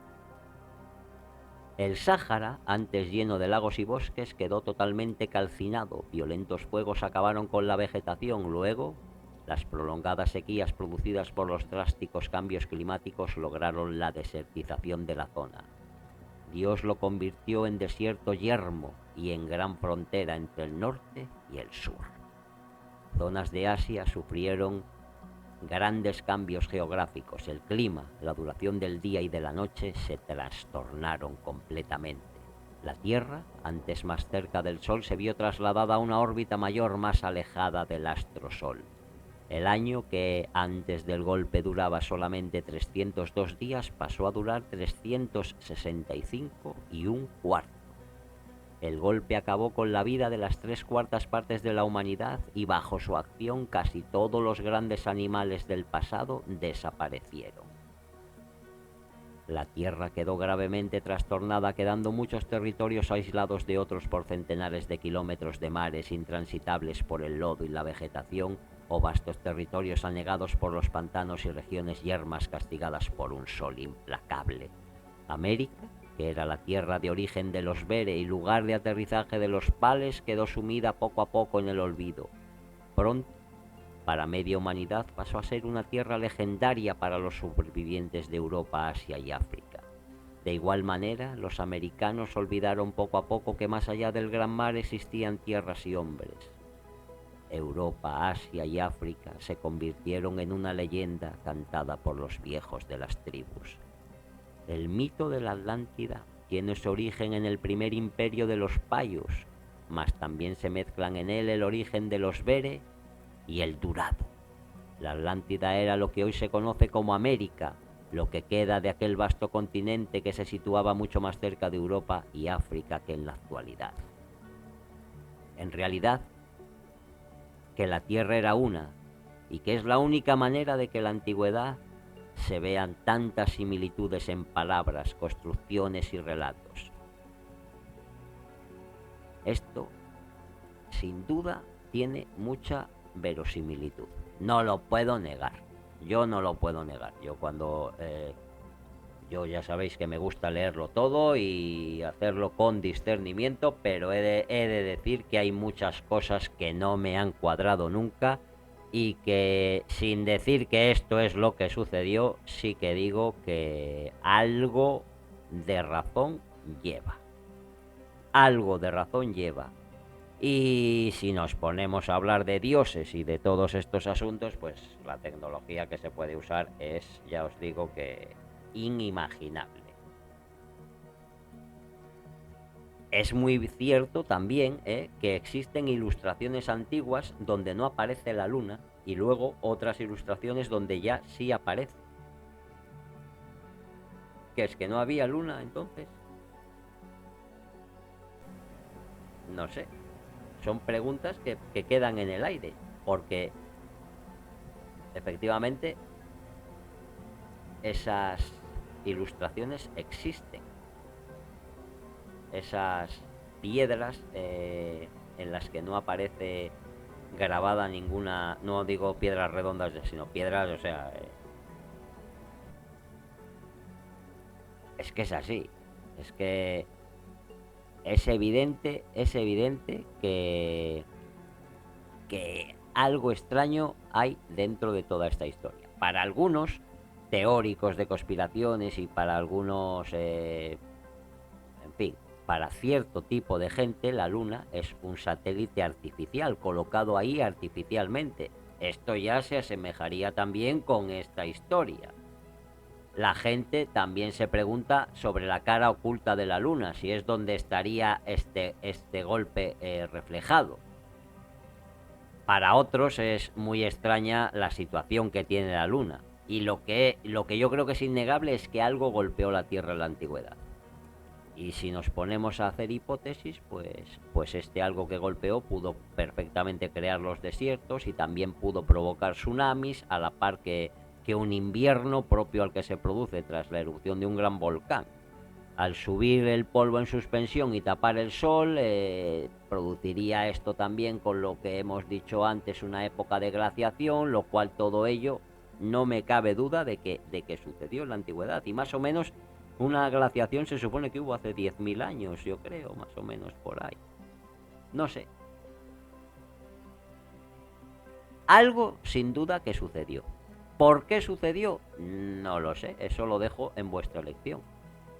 El Sáhara, antes lleno de lagos y bosques, quedó totalmente calcinado. Violentos fuegos acabaron con la vegetación. Luego, las prolongadas sequías producidas por los drásticos cambios climáticos lograron la desertización de la zona. Dios lo convirtió en desierto yermo y en gran frontera entre el norte y el sur. Zonas de Asia sufrieron grandes cambios geográficos. El clima, la duración del día y de la noche se trastornaron completamente. La Tierra, antes más cerca del Sol, se vio trasladada a una órbita mayor, más alejada del astro Sol. El año, que antes del golpe duraba solamente 302 días, pasó a durar 365 y un cuarto. El golpe acabó con la vida de las 3/4 partes de la humanidad y bajo su acción casi todos los grandes animales del pasado desaparecieron. La Tierra quedó gravemente trastornada, quedando muchos territorios aislados de otros por centenares de kilómetros de mares intransitables por el lodo y la vegetación, o vastos territorios anegados por los pantanos y regiones yermas castigadas por un sol implacable. América, que era la tierra de origen de los Bere y lugar de aterrizaje de los Pales, quedó sumida poco a poco en el olvido. Pronto, para media humanidad, pasó a ser una tierra legendaria para los supervivientes de Europa, Asia y África. De igual manera, los americanos olvidaron poco a poco que más allá del gran mar existían tierras y hombres. Europa, Asia y África se convirtieron en una leyenda cantada por los viejos de las tribus. El mito de la Atlántida tiene su origen en el primer imperio de los Paios, mas también se mezclan en él el origen de los Bere y el Dorado. La Atlántida era lo que hoy se conoce como América, lo que queda de aquel vasto continente que se situaba mucho más cerca de Europa y África que en la actualidad. En realidad, que la Tierra era una, y que es la única manera de que en la antigüedad se vean tantas similitudes en palabras, construcciones y relatos. Esto, sin duda, tiene mucha verosimilitud. No lo puedo negar. Yo no lo puedo negar. Yo ya sabéis que me gusta leerlo todo y hacerlo con discernimiento, pero he de decir que hay muchas cosas que no me han cuadrado nunca y que, sin decir que esto es lo que sucedió, sí que digo que algo de razón lleva. Algo de razón lleva. Y si nos ponemos a hablar de dioses y de todos estos asuntos, pues la tecnología que se puede usar es, ya os digo, que inimaginable. Es muy cierto también que existen ilustraciones antiguas donde no aparece la luna y luego otras ilustraciones donde ya sí aparece. ¿Qué es que no había luna entonces? No sé. Son preguntas que quedan en el aire, porque efectivamente esas ilustraciones existen. Esas piedras en las que no aparece grabada ninguna, no digo piedras redondas, sino piedras, o sea, es que es así, es que es evidente que algo extraño hay dentro de toda esta historia. Para algunos teóricos de conspiraciones y para algunos, en fin, para cierto tipo de gente, la Luna es un satélite artificial, colocado ahí artificialmente. Esto ya se asemejaría también con esta historia. La gente también se pregunta sobre la cara oculta de la Luna, si es donde estaría este golpe reflejado. Para otros es muy extraña la situación que tiene la Luna. Y lo que yo creo que es innegable es que algo golpeó la Tierra en la antigüedad. Y si nos ponemos a hacer hipótesis, pues este algo que golpeó pudo perfectamente crear los desiertos y también pudo provocar tsunamis a la par que un invierno propio al que se produce tras la erupción de un gran volcán. Al subir el polvo en suspensión y tapar el sol, produciría esto también, con lo que hemos dicho antes, una época de glaciación, lo cual todo ello no me cabe duda de que sucedió en la antigüedad. Y más o menos una glaciación se supone que hubo hace 10.000 años, yo creo, más o menos por ahí. No sé. Algo sin duda que sucedió. ¿Por qué sucedió? No lo sé, eso lo dejo en vuestra elección.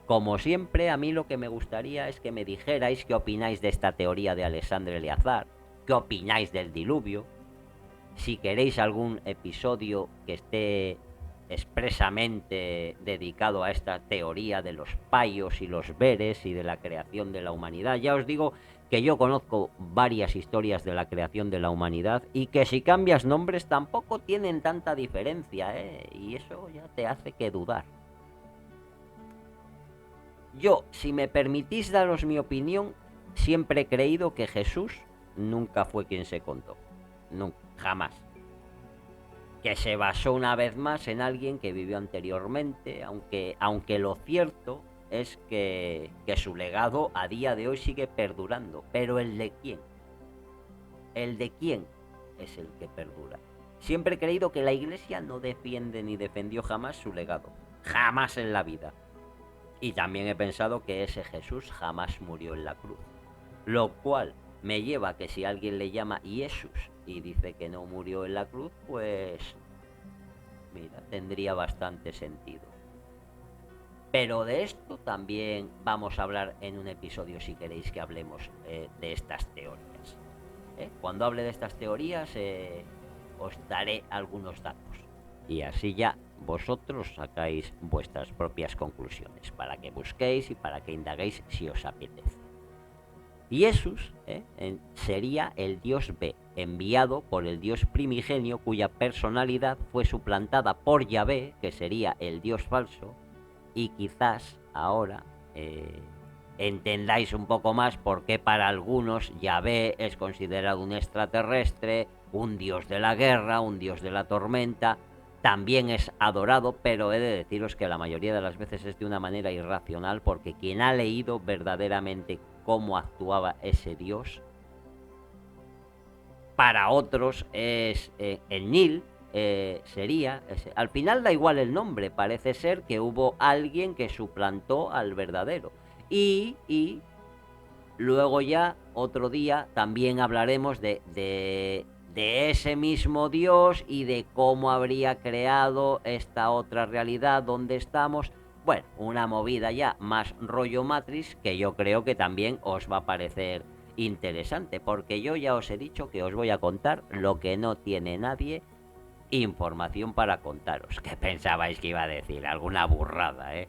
Como siempre, a mí lo que me gustaría es que me dijerais qué opináis de esta teoría de Alexandre Eleazar, qué opináis del diluvio, si queréis algún episodio que esté expresamente dedicado a esta teoría de los payos y los veres y de la creación de la humanidad. Ya os digo que yo conozco varias historias de la creación de la humanidad y que si cambias nombres tampoco tienen tanta diferencia, ¿eh? Y eso ya te hace que dudar. Yo, si me permitís daros mi opinión, siempre he creído que Jesús nunca fue quien se contó. Nunca, jamás. Que se basó una vez más en alguien que vivió anteriormente, aunque lo cierto es que su legado a día de hoy sigue perdurando. Pero ¿el de quién? ¿El de quién es el que perdura? Siempre he creído que la Iglesia no defiende ni defendió jamás su legado. Jamás en la vida. Y también he pensado que ese Jesús jamás murió en la cruz. Lo cual me lleva a que si alguien le llama Jesús y dice que no murió en la cruz, pues mira, tendría bastante sentido. Pero de esto también vamos a hablar en un episodio, si queréis que hablemos de estas teorías. Cuando hable de estas teorías os daré algunos datos. Y así ya vosotros sacáis vuestras propias conclusiones, para que busquéis y para que indaguéis si os apetece. Jesús sería el dios B, enviado por el dios primigenio, cuya personalidad fue suplantada por Yahvé, que sería el dios falso, y quizás ahora entendáis un poco más por qué para algunos Yahvé es considerado un extraterrestre, un dios de la guerra, un dios de la tormenta. También es adorado, pero he de deciros que la mayoría de las veces es de una manera irracional, porque quien ha leído verdaderamente cómo actuaba ese dios, para otros es el Nil, sería al final da igual el nombre, parece ser que hubo alguien que suplantó al verdadero. Y luego ya otro día también hablaremos de ese mismo dios y de cómo habría creado esta otra realidad donde estamos. Bueno, una movida ya más rollo Matrix, que yo creo que también os va a parecer interesante, porque yo ya os he dicho que os voy a contar lo que no tiene nadie, información para contaros. ¿Qué pensabais que iba a decir? Alguna burrada, ¿eh?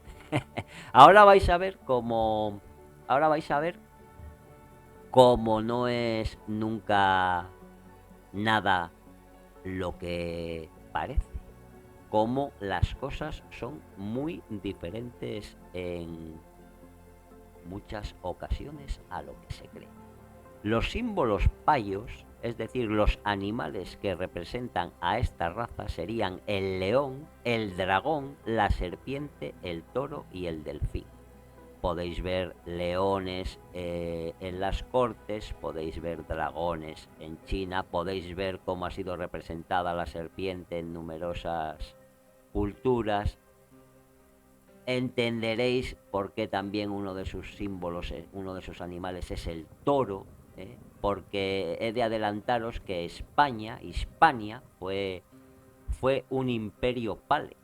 Ahora vais a ver cómo... Ahora vais a ver cómo no es nunca nada lo que parece. Cómo las cosas son muy diferentes en muchas ocasiones a lo que se cree. Los símbolos payos, es decir, los animales que representan a esta raza, serían el león, el dragón, la serpiente, el toro y el delfín. podéis ver leones en las cortes, podéis ver dragones en China, podéis ver cómo ha sido representada la serpiente en numerosas culturas. Entenderéis por qué también uno de sus símbolos, uno de sus animales es el toro, porque he de adelantaros que Hispania, fue un imperio pale.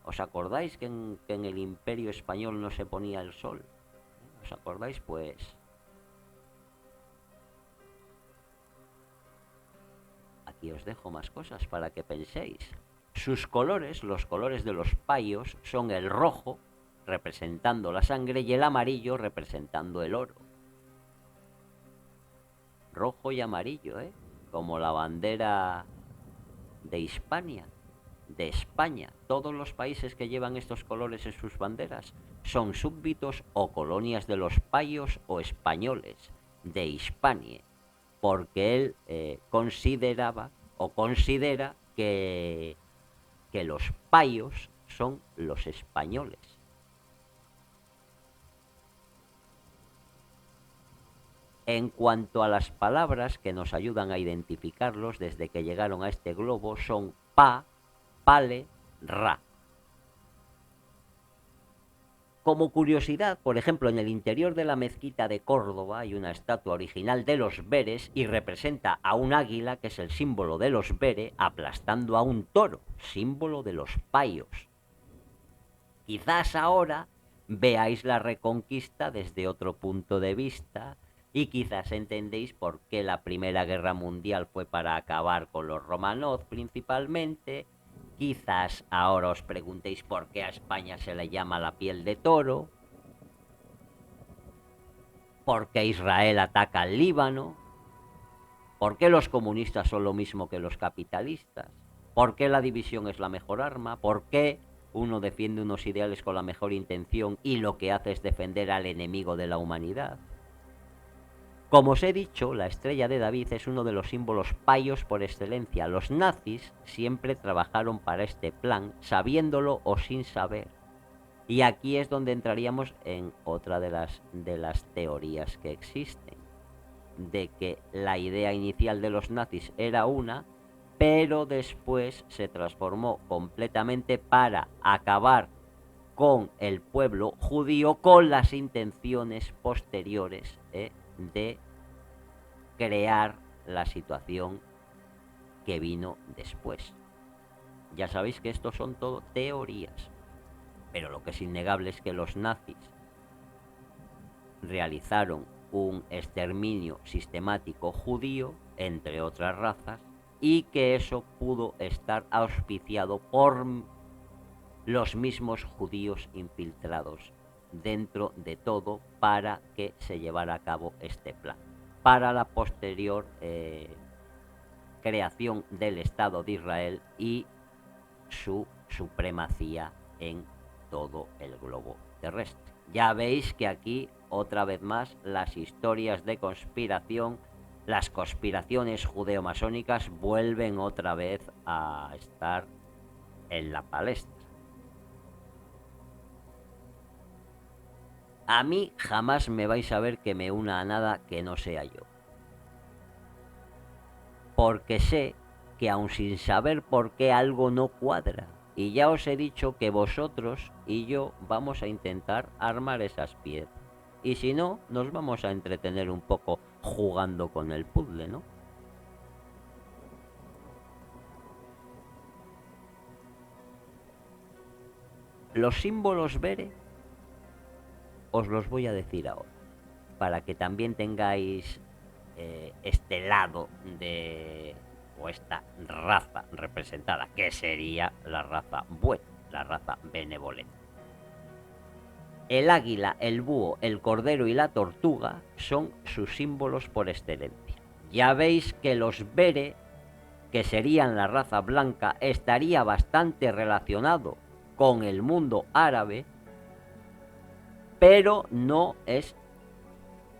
¿Os acordáis que en el imperio español no se ponía el sol? ¿Os acordáis? Pues aquí os dejo más cosas para que penséis. Sus colores, los colores de los payos, son el rojo, representando la sangre, y el amarillo, representando el oro. Rojo y amarillo, como la bandera de Hispania, de España. Todos los países que llevan estos colores en sus banderas son súbditos o colonias de los payos o españoles de Hispania, porque él consideraba o considera que los payos son los españoles. En cuanto a las palabras que nos ayudan a identificarlos desde que llegaron a este globo, son pa, pale, ra. Como curiosidad, por ejemplo, en el interior de la mezquita de Córdoba hay una estatua original de los Beres y representa a un águila, que es el símbolo de los Bere, aplastando a un toro, símbolo de los payos. Quizás ahora veáis la Reconquista desde otro punto de vista y quizás entendéis por qué la Primera Guerra Mundial fue para acabar con los Romanov principalmente. Quizás ahora os preguntéis por qué a España se le llama la piel de toro, por qué Israel ataca al Líbano, por qué los comunistas son lo mismo que los capitalistas, por qué la división es la mejor arma, por qué uno defiende unos ideales con la mejor intención y lo que hace es defender al enemigo de la humanidad. Como os he dicho, la estrella de David es uno de los símbolos payos por excelencia. Los nazis siempre trabajaron para este plan, sabiéndolo o sin saber. Y aquí es donde entraríamos en otra de las teorías que existen, de que la idea inicial de los nazis era una, pero después se transformó completamente para acabar con el pueblo judío con las intenciones posteriores de crear la situación que vino después. Ya sabéis que esto son todo teorías, pero lo que es innegable es que los nazis realizaron un exterminio sistemático judío, entre otras razas, y que eso pudo estar auspiciado por los mismos judíos infiltrados dentro de todo para que se llevara a cabo este plan, para la posterior creación del Estado de Israel y su supremacía en todo el globo terrestre. Ya veis que aquí, otra vez más, las historias de conspiración, las conspiraciones judeo-masónicas vuelven otra vez a estar en la palestra. A mí jamás me vais a ver que me una a nada que no sea yo. Porque sé que aun sin saber por qué algo no cuadra, y ya os he dicho que vosotros y yo vamos a intentar armar esas piezas. Y si no, nos vamos a entretener un poco jugando con el puzzle, ¿no? Los símbolos Bere os los voy a decir ahora, para que también tengáis este lado de, o esta raza representada, que sería la raza buena, la raza benevolente. El águila, el búho, el cordero y la tortuga son sus símbolos por excelencia. Ya veis que los Bere, que serían la raza blanca, estaría bastante relacionado con el mundo árabe, pero no es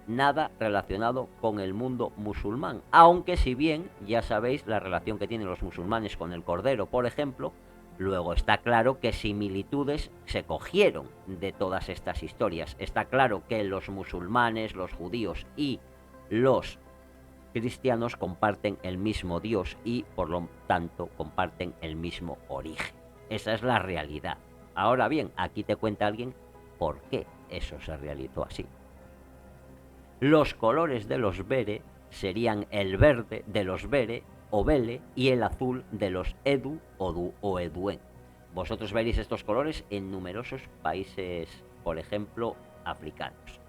nada relacionado con el mundo musulmán, aunque si bien ya sabéis la relación que tienen los musulmanes con el cordero, por ejemplo, Luego está claro que similitudes se cogieron de todas estas historias. Está claro que los musulmanes, los judíos y los cristianos comparten el mismo Dios y por lo tanto comparten el mismo origen. Esa es la realidad. Ahora bien, aquí te cuenta alguien por qué eso se realizó así. Los colores de los Bere serían el verde de los Bere o Bele y el azul de los Edu o Eduen. Vosotros veréis estos colores en numerosos países, por ejemplo, africanos,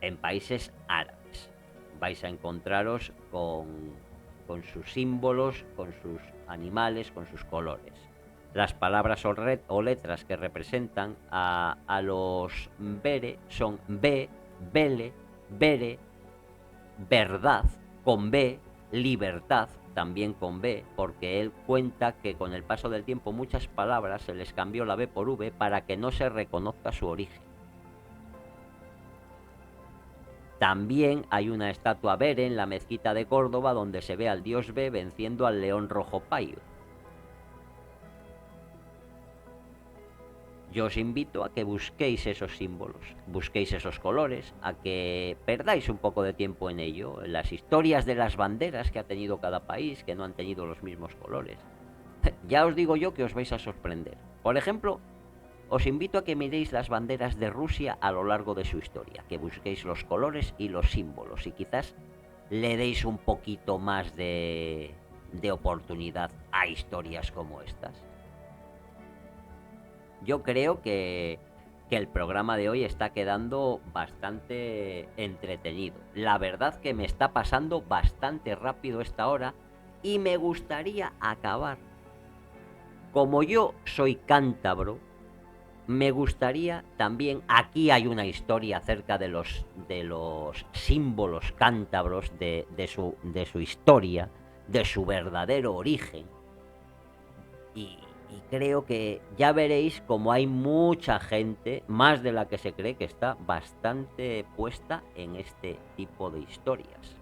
en países árabes. Vais a encontraros con sus símbolos, con sus animales, con sus colores. Las palabras o letras que representan a los Bere son B, Bele, Bere, verdad, con B, libertad, también con B, porque él cuenta que con el paso del tiempo muchas palabras se les cambió la B por V para que no se reconozca su origen. También hay una estatua Bere en la mezquita de Córdoba donde se ve al dios B venciendo al león rojo payo. Yo os invito a que busquéis esos símbolos, busquéis esos colores, a que perdáis un poco de tiempo en ello, en las historias de las banderas que ha tenido cada país, que no han tenido los mismos colores. Ya os digo yo que os vais a sorprender. Por ejemplo, os invito a que miréis las banderas de Rusia a lo largo de su historia, que busquéis los colores y los símbolos y quizás le deis un poquito más de oportunidad a historias como estas. Yo creo que el programa de hoy está quedando bastante entretenido. La verdad que me está pasando bastante rápido esta hora y me gustaría acabar. Como yo soy cántabro, me gustaría también, aquí hay una historia acerca de los símbolos cántabros, de su historia, de su verdadero origen. Y creo que ya veréis como hay mucha gente, más de la que se cree, que está bastante puesta en este tipo de historias.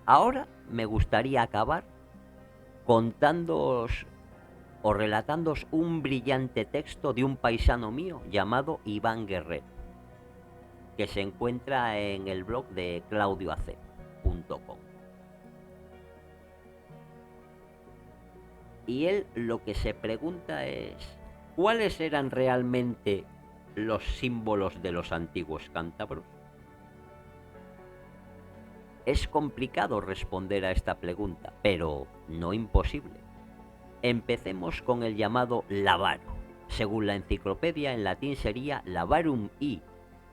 Ahora me gustaría acabar contándoos o relatándoos un brillante texto de un paisano mío llamado Iván Guerrero, que se encuentra en el blog de claudioac.com. Y él lo que se pregunta es, ¿cuáles eran realmente los símbolos de los antiguos cántabros? Es complicado responder a esta pregunta, pero no imposible. Empecemos con el llamado labaro. Según la enciclopedia, en latín sería labarum y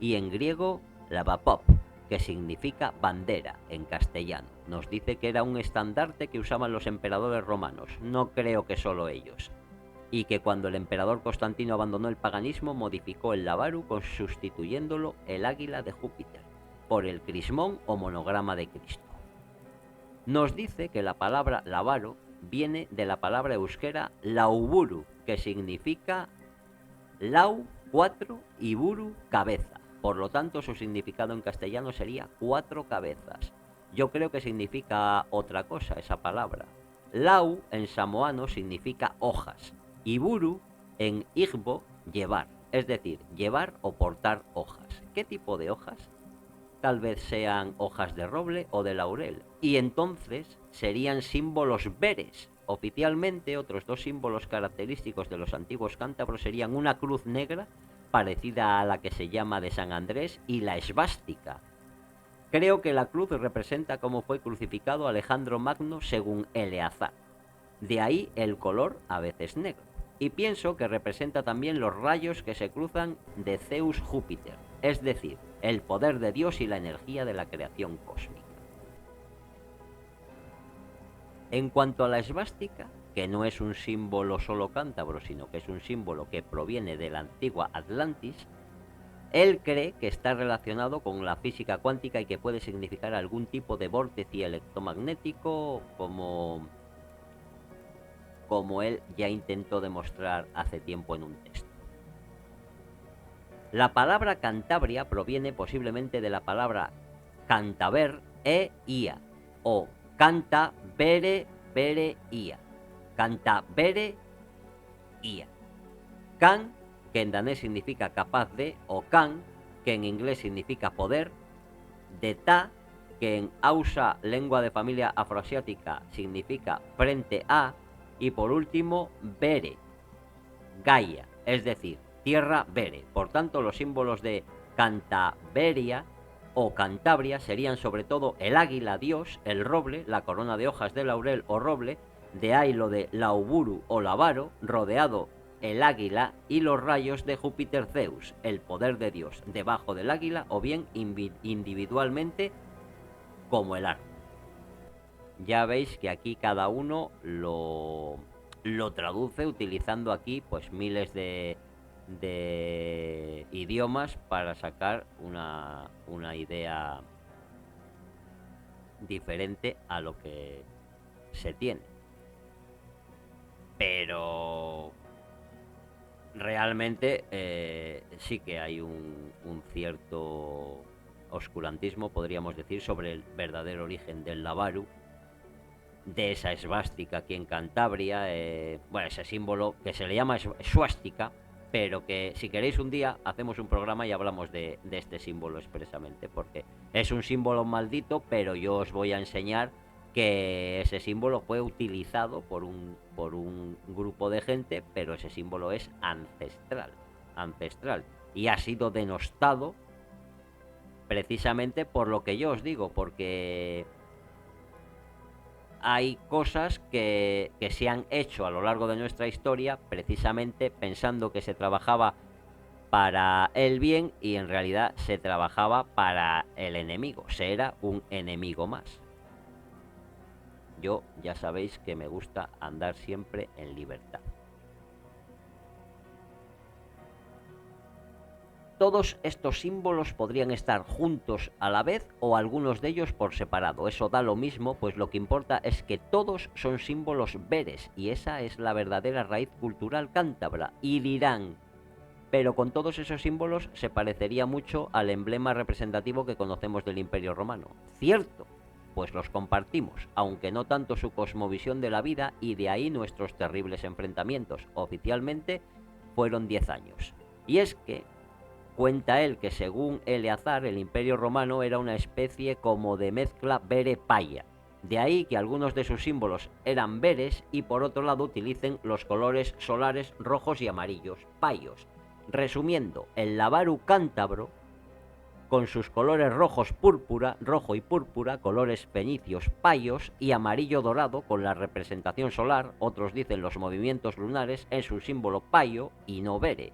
en griego lavapop, que significa bandera en castellano. Nos dice que era un estandarte que usaban los emperadores romanos, no creo que solo ellos, y que cuando el emperador Constantino abandonó el paganismo modificó el labaru sustituyéndolo el águila de Júpiter por el crismón o monograma de Cristo. Nos dice que la palabra labaro viene de la palabra euskera lauburu, que significa lau, 4 y buru, cabeza. Por lo tanto, su significado en castellano sería 4 cabezas. Yo creo que significa otra cosa esa palabra. Lau en samoano significa hojas y buru en igbo llevar, es decir, llevar o portar hojas. ¿Qué tipo de hojas? Tal vez sean hojas de roble o de laurel, y entonces serían símbolos beres. Oficialmente, otros dos símbolos característicos de los antiguos cántabros serían una cruz negra, parecida a la que se llama de San Andrés, y la esvástica. Creo que la cruz representa cómo fue crucificado Alejandro Magno según Eleazar. De ahí el color a veces negro. Y pienso que representa también los rayos que se cruzan de Zeus Júpiter, es decir, el poder de Dios y la energía de la creación cósmica. En cuanto a la esvástica, que no es un símbolo solo cántabro, sino que es un símbolo que proviene de la antigua Atlantis, él cree que está relacionado con la física cuántica y que puede significar algún tipo de vórtice electromagnético, como él ya intentó demostrar hace tiempo en un texto. La palabra Cantabria proviene posiblemente de la palabra cantaber ia o canta bere ia, Cantabere ia. Can, que en danés significa capaz de, o can, que en inglés significa poder, de ta, que en Hausa, lengua de familia afroasiática, significa frente a, y por último, bere, Gaia, es decir, tierra bere. Por tanto, los símbolos de Cantaberia o Cantabria serían sobre todo el águila dios, el roble, la corona de hojas de laurel o roble, de ahí lo de Lauburu o Lavaro, rodeado el águila y los rayos de Júpiter Zeus, el poder de Dios, debajo del águila o bien individualmente como el arco. Ya veis que aquí cada uno lo traduce utilizando aquí pues miles de idiomas para sacar una idea diferente a lo que se tiene. Pero realmente sí que hay un cierto oscurantismo, podríamos decir, sobre el verdadero origen del Lavaru, de esa esvástica aquí en Cantabria, bueno, ese símbolo que se le llama suástica, pero que si queréis un día hacemos un programa y hablamos de este símbolo expresamente, porque es un símbolo maldito, pero yo os voy a enseñar que ese símbolo fue utilizado por un grupo de gente, pero ese símbolo es ancestral, y ha sido denostado precisamente por lo que yo os digo, porque hay cosas que se han hecho a lo largo de nuestra historia precisamente pensando que se trabajaba para el bien y en realidad se trabajaba para el enemigo, se era un enemigo más. Yo ya sabéis que me gusta andar siempre en libertad. Todos estos símbolos podrían estar juntos a la vez o algunos de ellos por separado. Eso da lo mismo, pues lo que importa es que todos son símbolos veres y esa es la verdadera raíz cultural cántabra. Y dirán, pero con todos esos símbolos se parecería mucho al emblema representativo que conocemos del Imperio Romano. Cierto, pues los compartimos, aunque no tanto su cosmovisión de la vida, y de ahí nuestros terribles enfrentamientos. Oficialmente fueron 10 años. Y es que cuenta él que según Eleazar el Imperio Romano era una especie como de mezcla bere-paya. De ahí que algunos de sus símbolos eran veres y por otro lado utilicen los colores solares rojos y amarillos, payos. Resumiendo, el Lavaru cántabro, con sus colores rojo y púrpura, colores fenicios payos y amarillo dorado con la representación solar, otros dicen los movimientos lunares, es un símbolo payo y no vere.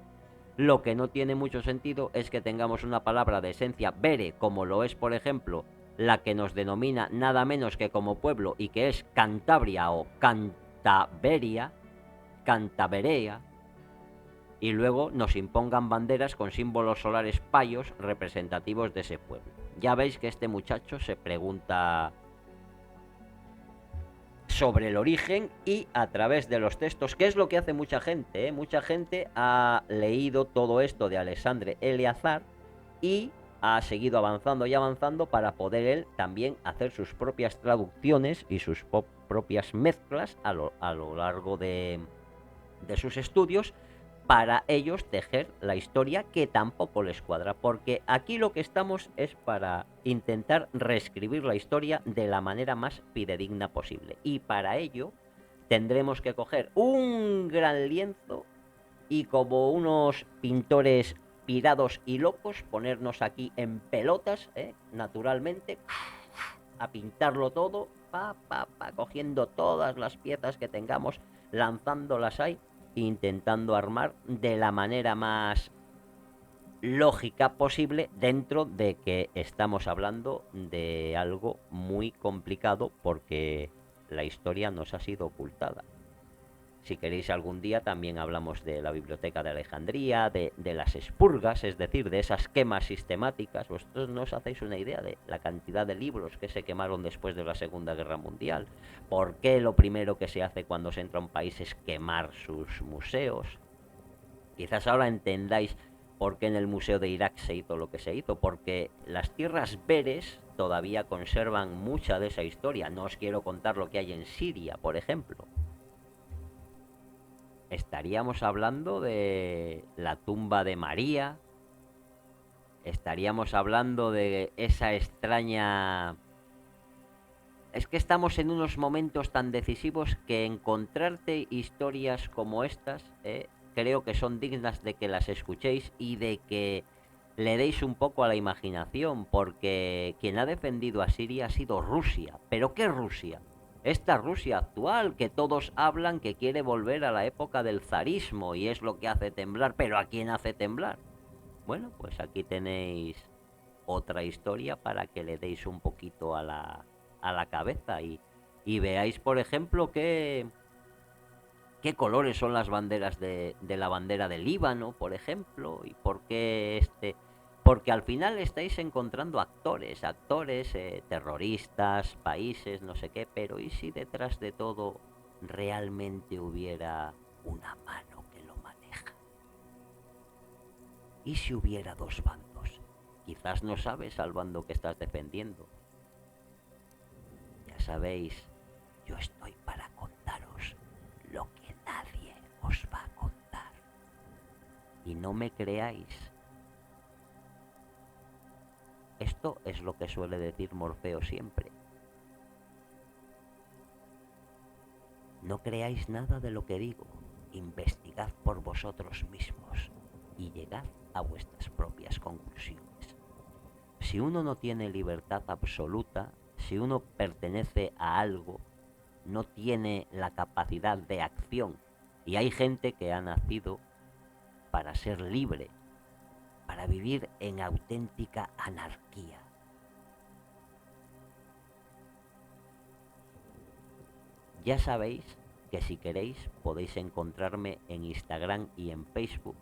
Lo que no tiene mucho sentido es que tengamos una palabra de esencia vere, como lo es, por ejemplo, la que nos denomina nada menos que como pueblo y que es Cantabria o Cantaberia, y luego nos impongan banderas con símbolos solares payos representativos de ese pueblo. Ya veis que este muchacho se pregunta sobre el origen y a través de los textos, que es lo que hace mucha gente, Mucha gente ha leído todo esto de Alexandre Eleazar y ha seguido avanzando y avanzando para poder él también hacer sus propias traducciones y sus propias mezclas a lo largo de sus estudios, para ellos tejer la historia que tampoco les cuadra, porque aquí lo que estamos es para intentar reescribir la historia de la manera más fidedigna posible, y para ello tendremos que coger un gran lienzo y, como unos pintores pirados y locos, ponernos aquí en pelotas, naturalmente, a pintarlo todo, cogiendo todas las piezas que tengamos, lanzándolas ahí, intentando armar de la manera más lógica posible, dentro de que estamos hablando de algo muy complicado porque la historia nos ha sido ocultada. Si queréis algún día también hablamos de la Biblioteca de Alejandría, de las expurgas, es decir, de esas quemas sistemáticas. Vosotros no os hacéis una idea de la cantidad de libros que se quemaron después de la Segunda Guerra Mundial. ¿Por qué lo primero que se hace cuando se entra a un país es quemar sus museos? Quizás ahora entendáis por qué en el Museo de Irak se hizo lo que se hizo, porque las tierras veres todavía conservan mucha de esa historia. No os quiero contar lo que hay en Siria, por ejemplo. estaríamos hablando de la tumba de María, estaríamos hablando de esa extraña... Es que estamos en unos momentos tan decisivos que encontrarte historias como estas, creo que son dignas de que las escuchéis y de que le deis un poco a la imaginación, porque quien ha defendido a Siria ha sido Rusia. ¿Pero qué Rusia? Esta Rusia actual que todos hablan que quiere volver a la época del zarismo y es lo que hace temblar. ¿Pero a quién hace temblar? Bueno, pues aquí tenéis otra historia para que le deis un poquito a la cabeza y veáis, por ejemplo, qué colores son las banderas de la bandera del Líbano, por ejemplo, y por qué este... Porque al final estáis encontrando actores, terroristas, países, no sé qué, pero ¿y si detrás de todo realmente hubiera una mano que lo maneja? ¿Y si hubiera dos bandos? Quizás no sabes al bando que estás defendiendo. Ya sabéis, yo estoy para contaros lo que nadie os va a contar. Y no me creáis. Esto es lo que suele decir Morfeo siempre. No creáis nada de lo que digo. Investigad por vosotros mismos y llegad a vuestras propias conclusiones. Si uno no tiene libertad absoluta, si uno pertenece a algo, no tiene la capacidad de acción. Y hay gente que ha nacido para ser libre, para vivir en auténtica anarquía. Ya sabéis que si queréis podéis encontrarme en Instagram y en Facebook,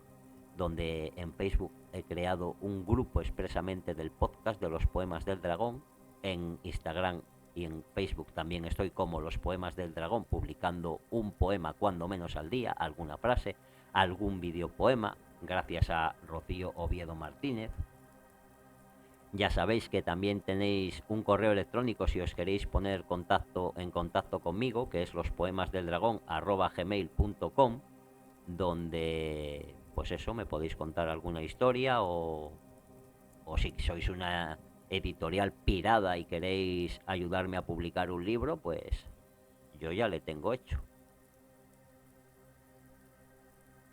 donde en Facebook he creado un grupo expresamente del podcast de los Poemas del Dragón. En Instagram y en Facebook también estoy como los Poemas del Dragón, publicando un poema cuando menos al día, alguna frase, algún videopoema, gracias a Rocío Oviedo Martínez. Ya sabéis que también tenéis un correo electrónico si os queréis poner en contacto conmigo, que es lospoemasdeldragón@gmail.com, donde pues eso, me podéis contar alguna historia o si sois una editorial pirada y queréis ayudarme a publicar un libro, pues yo ya le tengo hecho.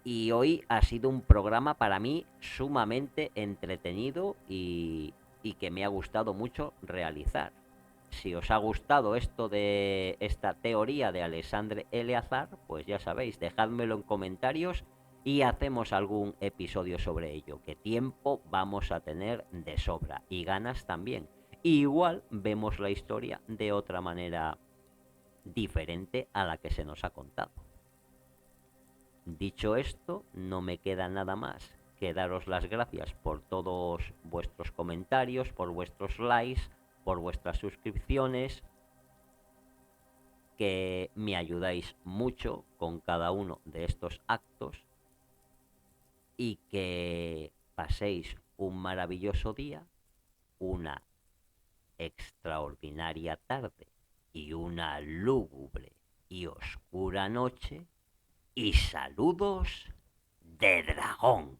Y hoy ha sido un programa para mí sumamente entretenido y que me ha gustado mucho realizar. Si os ha gustado esto de esta teoría de Alexandre Eleazar, pues ya sabéis, dejádmelo en comentarios y hacemos algún episodio sobre ello, que tiempo vamos a tener de sobra y ganas también. Igual vemos la historia de otra manera diferente a la que se nos ha contado. Dicho esto, no me queda nada más que daros las gracias por todos vuestros comentarios, por vuestros likes, por vuestras suscripciones, que me ayudáis mucho con cada uno de estos actos y que paséis un maravilloso día, una extraordinaria tarde y una lúgubre y oscura noche y saludos de dragón.